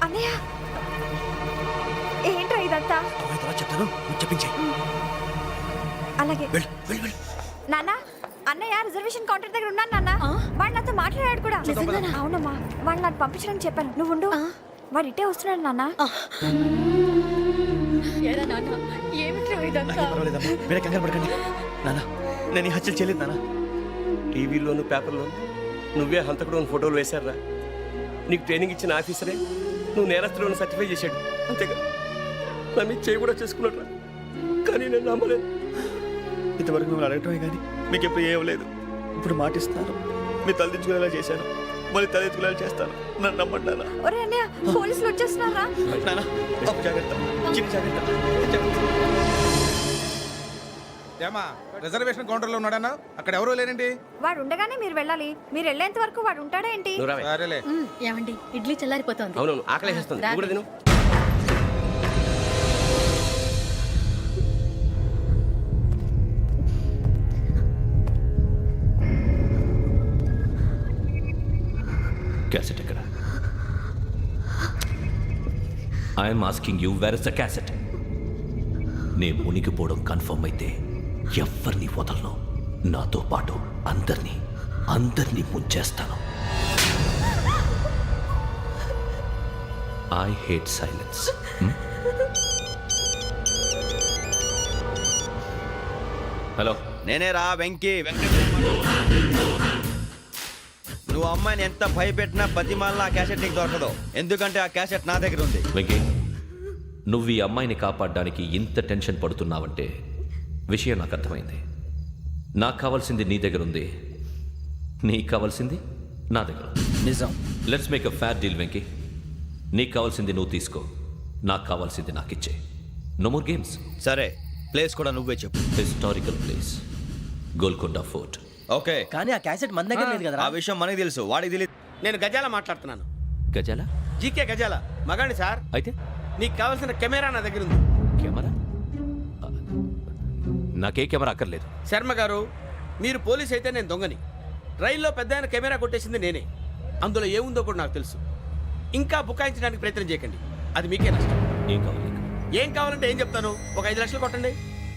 అన్నయ్య ఏంట్రా ఇదంతా? చెప్తాను, చెప్పించే. అలాగే నాన్న, అన్నయ్య రిజర్వేషన్ కౌంటర్ దగ్గర ఉన్నాను నాన్న. వాడు నాతో మాట్లాడాడు కూడా. అవునమ్మా, వాడు నాకు పంపించడానికి చెప్పాను. నువ్వు ఉండు, వాడు ఇట్టే వస్తున్నాడు నాన్న. పర్వాలేదమ్మా, మీరే కంగారు పడకండి. నాన్న, నేను ఈ హత్యలు చేయలేదు నాన్న. టీవీలోను పేపర్లోను నువ్వే హంతకుడు ఫోటోలు వేశారా? నీకు ట్రైనింగ్ ఇచ్చిన ఆఫీసరే నువ్వు నేరస్తులను సర్టిఫై చేశాడు. అంతేగా నా మీద చేయి కూడా చేసుకున్నట్రా. కానీ నేను నమ్మలేదు. ఇంతవరకు మిమ్మల్ని అడగటమే కానీ మీకు ఎప్పుడు ఏమలేదు. ఇప్పుడు మాటిస్తున్నాను, మీరు తలదించుకునేలా చేశాను, మళ్ళీ తలెత్తుకునేలా చేస్తాను. నన్ను నమ్మండి నాన్న. ఒరే అన్నయ్య, పోలీసులు వచ్చేస్తున్నారా? నాన్న, జాగ్రత్త, చిన్న జాగ్రత్త. ఏమా రిజర్వేషన్ కౌంటర్లో ఉన్నాడన్నా? అక్కడ ఎవరూ లేనండి. వాడు ఉండగానే మీరు వెళ్ళాలి. మీరు వెళ్ళేంత వరకు వాడు ఉంటాడా ఏంటి? సరేలే. ఏమండి ఇడ్లీ చల్లారిపోతుంది. అవునవును, ఆకలి వేస్తుంది. నువ్వు కూడా తిను. క్యాసెట్ ఎక్కడ? I'm asking you, where is the cassette? నే మునిగిపోవడం కన్ఫర్మ్ అయితే ఎవరిని వదలను. నాతో పాటు అందరినీ ముంచేస్తాను. I hate silence. హలో, నేనే రా వెంకీ. నువ్వు అమ్మాయిని ఎంత భయపెట్టినా బతిమాలినా ఆ క్యాసెట్ నీకు దొరకదు. ఎందుకంటే ఆ క్యాసెట్ నా దగ్గర ఉంది. వెంకీ, నువ్వు ఈ అమ్మాయిని కాపాడడానికి ఇంత టెన్షన్ పడుతున్నావంటే విషయం నాకు అర్థమైంది. నాకు కావాల్సింది నీ దగ్గర ఉంది, నీకు కావాల్సింది నా దగ్గర ఉంది. నిజం. Let's make a fair deal Venky. నీకు కావాల్సింది నువ్వు తీసుకో, నాకు కావాల్సింది నాకు ఇచ్చే. No more games. సరే, ప్లేస్ కూడా నువ్వే చెప్పు. Historical place, Golconda fort. Okay, కానీ ఆ క్యాసెట్ మన దగ్గర లేదు కదా. ఆ విషయం మనకి తెలుసు, వాడికి తెలియదు. నేను గజాల మాట్లాడుతున్నాను. గజాల? జీకే గజాల మగాండి సార్. అయితే నీకు కావాల్సిన కెమెరా నా దగ్గర ఉంది. కెమెరా? నాకే కెమెరా అక్కర్లేదు. శర్మ గారు, మీరు పోలీస్ అయితే నేను దొంగని. రైల్లో పెద్ద ఆయన కెమెరా కొట్టేసింది నేనే. అందులో ఏముందో కూడా నాకు తెలుసు. ఇంకా బుకాయించడానికి ప్రయత్నం చేయకండి, అది మీకే నష్టం. ఏం కావాలి? ఏం కావాలంటే ఏం చెప్తాను. ఒక 5 లక్షలు కొట్టండి.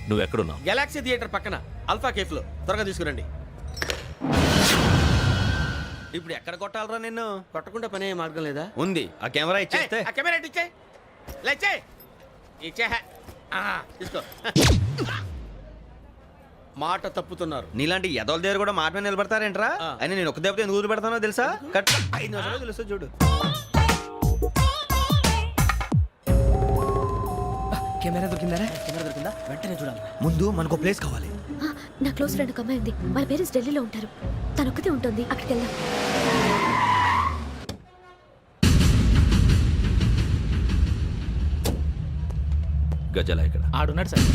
నువ్వు ఎక్కడున్నావు? గెలాక్సీ థియేటర్ పక్కన అల్ఫా కేఫ్లో. త్వరగా తీసుకురండి. ఇప్పుడు ఎక్కడ కొట్టాలరా నిన్ను? కొట్టకుండా పనే మార్గం లేదా? ఉంది. ఆ కెమెరా ఇచ్చేస్తే. ఆ కెమెరా ఇచ్చే లేచే ఇచ్చే. తీసుకో. మాట తప్పుతున్నారు. నీలాంటి ఎదల దగ్గర కూడా మాట మీద నిలబడతారేంట్రా? అని నేను ఒక దెబ్బతో ఎందుకు ఊరు పెడతానో తెలుసా? కట్ 5 నిమిషాలు తెలుసు చూడు. కెమెరా దొరికిందా? వెంటనే చూడాలి. ముందు మనకు ప్లేస్ కావాలి. నా క్లోజ్ ఫ్రెండ్ ఒక అమ్మాయి ఉంది. వాళ్ళ పేరెంట్స్ ఢిల్లీలో ఉంటారు. తను ఒక్కతే ఉంటుంది. అక్కడికి వెళ్దాం. గజాల ఎక్కడ? ఆడున్నాడు సార్.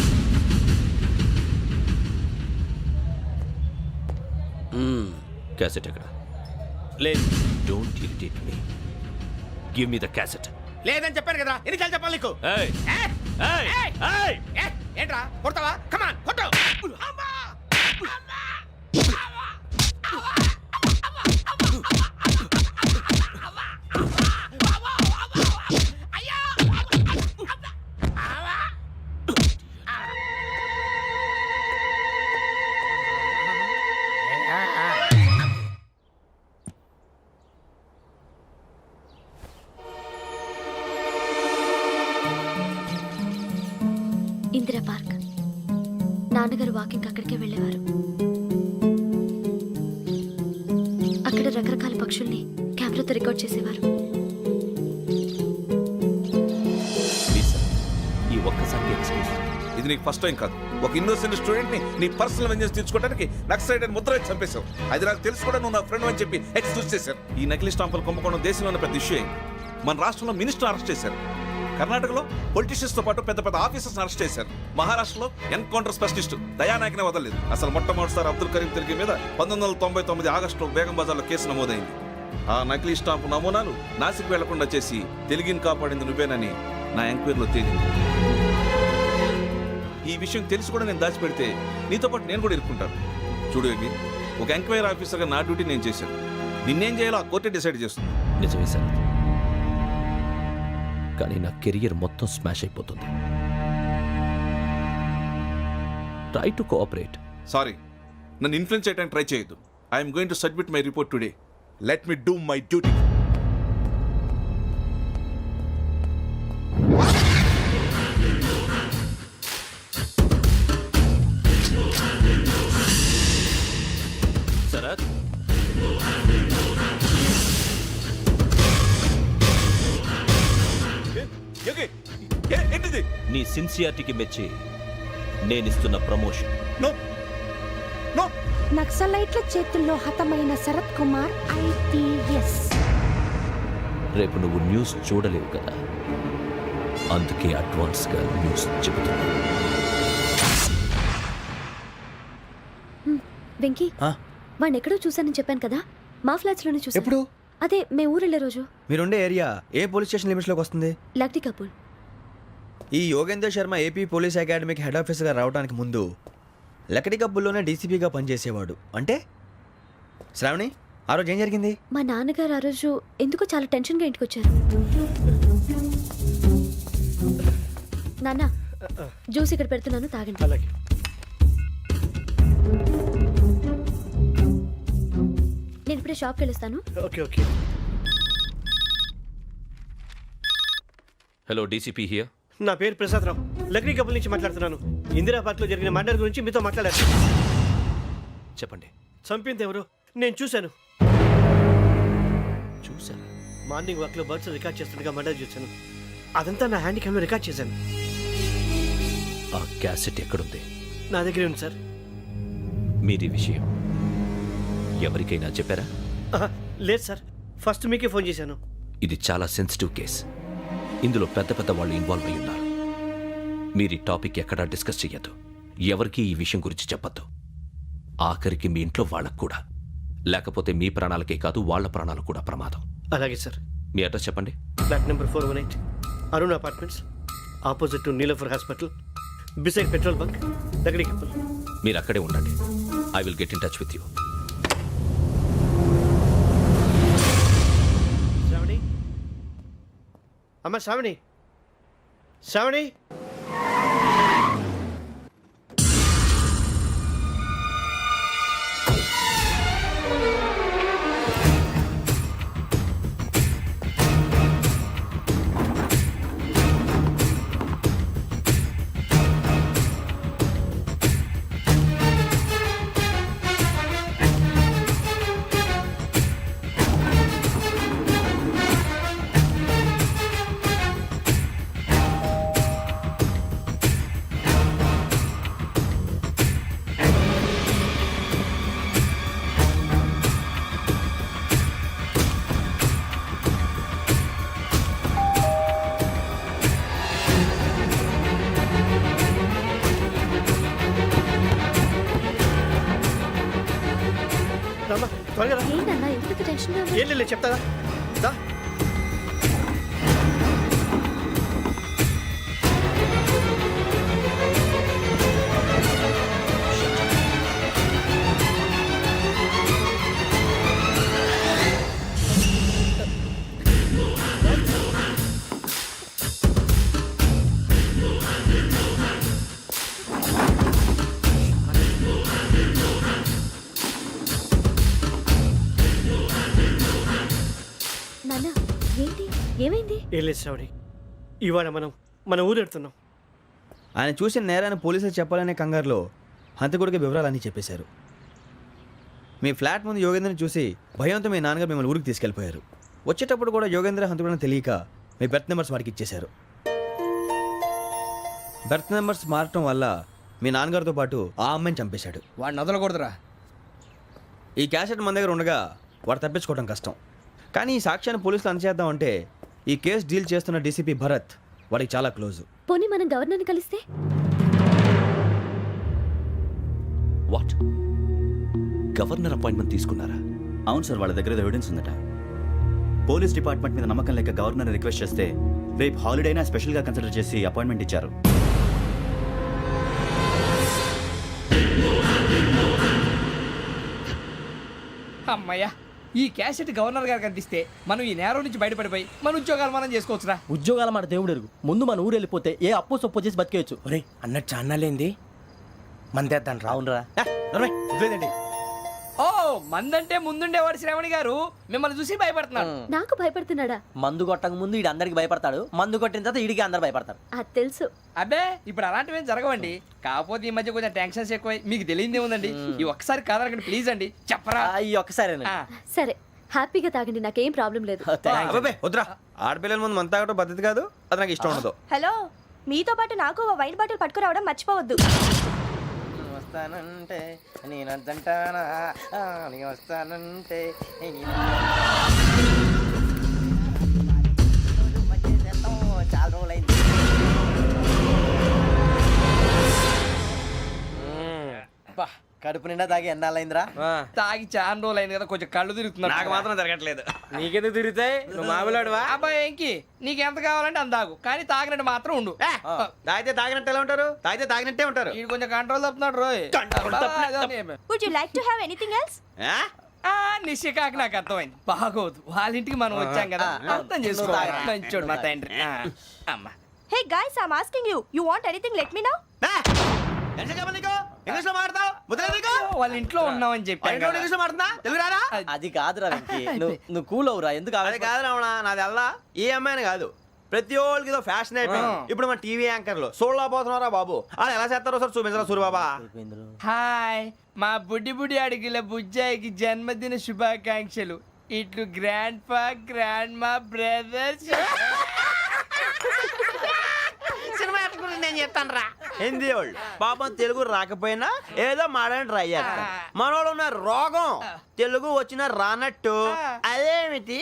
క్యాసెట్ ఎక్కడ? లేదు. Don't irritate me. Give me the cassette. లేదని చెప్పాను కదా, ఎన్నిసార్లు చెప్పాలి నీకు? ఏయ్ ఏయ్ ఏయ్, ఏంట్రా కొడతావా? కమాన్ కొట్టు. ఇందిరా పార్క్. నాన్నగారు వాకింగ్ అక్కడికే వెళ్ళేవారు. అక్కడ రకరకాల పక్షుల్ని కెమెరాతో రికార్డ్ చేసేవారు. మీ ఒక్కసారి ఎక్స్క్యూజ్. ఇది నీకు ఫస్ట్ టైం కాదు. ఒక ఇన్నోసెంట్ స్టూడెంట్ ని నీ పర్సనల్ వెంజెన్స్ తీర్చుకోవడానికి నక్సలైట్ అని ముద్ర వేసి చంపేశావు. అది నాకు తెలుసు కూడా నువ్వు నా ఫ్రెండ్ అని చెప్పి ఎక్స్క్యూజ్ చేశారు. ఈ నకిలీ స్టాంపులు కుంభకోణం దేశంలో పెద్ద ఇష్యూ అయింది. మన రాష్ట్రంలో మినిస్టర్ అరెస్ట్ చేశారు. కర్ణాటకలో పొలిటీషియన్స్ తో పాటు పెద్ద పెద్ద ఆఫీసర్స్ అరెస్ట్ చేశారు. మహారాష్ట్రలో ఎన్కౌంటర్ స్పెషలిస్ట్ దయానాయకనే వదలలేదు. అసలు మొట్టమొదటిసారి అబ్దుల్ కరీం తిరిగి మీద 1999 ఆగస్టులో బేగం బజార్లో కేసు నమోదైంది. ఆ నకిలీ స్టాంపు నమూనాలు నాసిక్ వెళ్లకుండా చేసి తెలుగుని కాపాడింది నువ్వేనని నా ఎంక్వైరీలో తేలింది. ఈ విషయం తెలిసి కూడా నేను దాచిపెడితే నీతో పాటు నేను కూడా ఇరుక్కుంటాను. చూడు యోగి, ఒక ఎంక్వైరీ ఆఫీసర్గా నా డ్యూటీ నేను చేశాను. నిన్నేం చేయాలో ఆ కోర్టే డిసైడ్ చేస్తుంది. నిజమే సార్, కానీ నా కెరియర్ మొత్తం స్మాష్ అయిపోతుంది. Try to cooperate. సారీ, నన్ను ఇన్ఫ్లుయెన్స్ చేయడానికి ట్రై చేయొద్దు. I'm going to submit my report today. Let me do my duty. Sharath, ఏంటిది? నీ సిన్సియారిటీకి మెచ్చి నేనిస్తున్న ప్రమోషన్. నక్సలైట్ల చేతుల్లో హతమైన శరత్ కుమార్ IPS. రేపు నువ్వు న్యూస్ చూడలేవు కదా, అందుకే అడ్వాన్స్గా న్యూస్ చెబుతున్నా. వెంకీ, వాడిని ఎక్కడో చూశానని చెప్పాను కదా, మా ఫ్లాట్స్ లోనే చూసాను. ఎప్పుడు? అదే మేము ఊరు వెళ్ళే రోజు. మీరుండే ఏరియా ఏ పోలీస్ స్టేషన్ లిమిట్స్ లోకి వస్తుంది? లక్టీ కపూర్. ఈ యోగేందర్ శర్మ ఏపీ పోలీస్ అకాడమీకి హెడ్ ఆఫీసర్గా రావడానికి ముందు లకడి కబ్బుల్లోనే డీసీపీగా పనిచేసేవాడు. అంటే శ్రావణి, ఆ రోజు ఏం జరిగింది? మా నాన్నగారు ఆ రోజు ఎందుకో చాలా టెన్షన్గా ఇంటికి వచ్చారు. నాన్న, జ్యూస్ ఇక్కడ పెడుతున్నాను, తాగండి. అలాగే. నేను ఇప్పుడే షాప్కి వెళ్ళొస్తాను. Okay okay. Hello, DCP here. నా పేరు ప్రసాదరావు, లక్డీ కపుల్ నుంచి మాట్లాడుతున్నాను. ఇందిరా పార్క్ లో జరిగిన మర్డర్ గురించి మీతో మాట్లాడారు. చెప్పండి. చంపింది ఎవరు? నేను చూశాను. చూశాను? మార్నింగ్ వాక్ లో బర్డ్స్ రికార్డ్ చేస్తుండగా మర్డర్ చూశాను. అదంతా నా హ్యాండ్ క్యామ్ లో రికార్డ్ చేశాను. ఆ క్యాసెట్ ఎక్కడుంది? నా దగ్గరే ఉంది సార్. మీరు ఈ విషయం ఎవరికైనా చెప్పారా? లేదు సార్, ఫస్ట్ మీకే ఫోన్ చేశాను. ఇది చాలా సెన్సిటివ్ కేస్. ఇందులో పెద్ద పెద్ద వాళ్ళు ఇన్వాల్వ్ అయి ఉన్నారు. మీరు ఈ టాపిక్ ఎక్కడా డిస్కస్ చెయ్యొద్దు. ఎవరికి ఈ విషయం గురించి చెప్పొద్దు. ఆఖరికి మీ ఇంట్లో వాళ్ళకు కూడా. లేకపోతే మీ ప్రాణాలకే కాదు, వాళ్ళ ప్రాణాలు కూడా ప్రమాదం. అలాగే సార్. మీ అడ్రస్ చెప్పండి. Flat number 418, Arun apartments, opposite to Niloufer hospital, beside petrol bunk, Lakdi Kapul. మీరు అక్కడే ఉండండి. I will get in touch with you. Shravani, అమ్మ శ్రావణి, శ్రావణి. త్వరగా రా. ఏంటన్నా ఎందుకు టెన్షన్? ఏం లేదు, చెప్తారా? దా. నాన్న, ఏంటి, ఏమైంది? ఏం లేదు శ్రావణి, ఇవాళ మనం మన ఊరు వెళ్తున్నాం. ఆయన చూసిన నేరాన్ని పోలీసులు చెప్పాలనే కంగారులో హంతకుడికి వివరాలన్నీ చెప్పేశారు. మీ ఫ్లాట్ ముందు యోగేంద్రని చూసి భయంతో మీ నాన్నగారు మిమ్మల్ని ఊరికి తీసుకెళ్ళిపోయారు. వచ్చేటప్పుడు కూడా యోగేంద్ర హంతకుడని తెలియక మీ బెర్త్ నెంబర్స్ వారికి ఇచ్చేశారు. బర్త్ నెంబర్స్ మారటం వల్ల మీ నాన్నగారితో పాటు ఆ అమ్మాయిని చంపేశాడు. వాడిని వదలకూడదురా. ఈ క్యాసెట్ మన దగ్గర ఉండగా వాడు తప్పించుకోవడం కష్టం. కానీ ఈ సాక్ష్యాన్ని పోలీసులు అందజేద్దామంటే ఈ కేసు డీల్ చేస్తున్న డీసీపీ భరత్ వాడికి చాలా క్లోజు. పోనీ మనం గవర్నర్ని కలిస్తే? వాట్? గవర్నర్ అపాయింట్మెంట్ తీసుకున్నారా? అవును సార్, వాళ్ళ దగ్గర ఎవిడెన్స్ ఉందట. పోలీస్ డిపార్ట్మెంట్ మీద నమ్మకం లేక గవర్నర్ రిక్వెస్ట్ చేస్తే రేపు హాలిడేనా స్పెషల్గా కన్సిడర్ చేసి అపాయింట్మెంట్ ఇచ్చారు. అమ్మయ్యా, ఈ క్యాసెట్ గవర్నర్ గారికి అందిస్తే మనం ఈ నేరం నుంచి బయటపడిపోయి మన ఉద్యోగాలు మనం చేసుకోవచ్చురా. ఉద్యోగాల మాట దేవుడు ఎరుగు. ముందు మన ఊరు వెళ్ళిపోతే ఏ అప్పు సొప్పు చేసి బతికేయచ్చు. ఒరే అన్నట్టు చాన్నాలేంది మందేద్దాను రా. అవునరా? వదిలేదండి. ఓ, మందంటే ముందుండేవాడు శ్రావణి గారు మిమ్మల్ని చూసి భయపడుతున్నాడు. నాకు భయపడుతున్నాడా? మందు కొట్టక ముందు ఈడు అందరికి భయపడతాడు, మందు కొట్టిన తర్వాత ఈడికి అందరు భయపడతారు. అది తెలుసు. అబ్బే, ఇప్పుడు అలాంటివి ఏం జరగవండి. కాకపోతే ఈ మధ్య కొంచెం టెన్షన్స్ ఎక్కువై మీకు తెలియదే ఉందండి. ఈ ఒక్కసారి కాదనకండి ప్లీజ్ అండి, చెప్పరా? ఈ ఒక్కసారి సరే, హ్యాపీగా తాగండి, నాకేం ప్రాబ్లం లేదు. అబ్బాబే వద్దురా, ఆడపిల్లల ముందు మంత తాగడం పద్ధతి కాదు, అది నాకు ఇష్టం ఉండదు. హలో, మీతో పాటు నాకు ఓ వైన్ బాటిల్ పట్టుకురావడం మర్చిపోవద్దు. వస్తానంటే నేనంటానా, వస్తానంటే చాలా రోజులైంది. కడుపు నిండా తాగి ఎన్నాళ్ళైందిరా? తాగి చాలా రోజులు అయింది కదా, కొంచెం కళ్ళు తిరుగుతున్నాడు. నాకు మాత్రం జరగట్లేదు. నీకెందుకు తిరుగుతాయి? నువ్వు మామూలుడువా? అబ్బాయి ఏంకి నీకు ఎంత కావాలంటే అంత తాగు, కానీ తాగినట్టు మాత్రం ఉండు. తాగితే తాగినట్టు ఎలా ఉంటారు? తాగితే తాగినట్టే ఉంటారు. వీడు కొంచెం కంట్రోల్ తప్పుతున్నాడు రోయ్. Would you like to have anything else? నిశ్చికాకి నాకు అర్థమైంది. బాగోదు, వాళ్ళ ఇంటికి మనం వచ్చాం కదా, అర్థం చేసుకోవాలి. మంచోడు మా తండ్రి. అమ్మా, hey guys, I am asking you, you want anything let me know. వాళ్ళ ఇంట్లో ఉన్నామని చెప్పాను. అది కాదురా వెంకీ, నువ్వు కూల్ అవురా. ఎందుకు? అది కాదు రావణ, నాది అల్లా ఏ అమ్మాయిని కాదు, ప్రతి ఒక్కరికి ఏదో ఫ్యాషన్ అయిపోయింది. ఇప్పుడు మన టీవీ యాంకర్లు సోళ్ళ పోతున్నారా బాబు, అది ఎలా చేస్తారో సార్ చూపించరా సూరిబాబా. హాయ్, మా బుడ్డి బుడ్డి అడిగిల బుజ్జాయికి జన్మదిన శుభాకాంక్షలు. ఇట్లు గ్రాండ్ ఫా, గ్రాండ్ మా, బ్రదర్స్. సినిమా నేను చెప్తాను రా. హిందీ వాళ్ళు పాపం తెలుగు రాకపోయినా ఏదో మాడని ట్రై చేస్తారు. మనోళ్ళు ఉన్న రోగం తెలుగు వచ్చిన రానట్టు అదేమిటి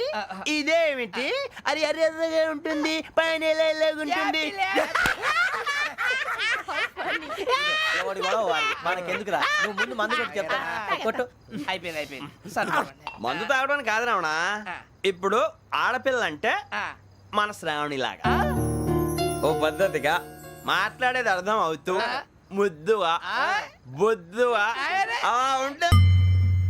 ఇదేమిటి అది అరిగా ఉంటుంది, పైన ఉంటుంది. మనకెందుకురా, నువ్వు ముందు మందు కొట్టి చెప్తాను. కొట్టు. అయిపోయింది. మందు తాగడానికి కాదు రావణ, ఇప్పుడు ఆడపిల్ల అంటే మన శ్రావణి లాగా ఓ పద్ధతిగా మాట్లాడేది అర్థం అవుతూ ముద్దువా బొద్దువా అలా ఉంటే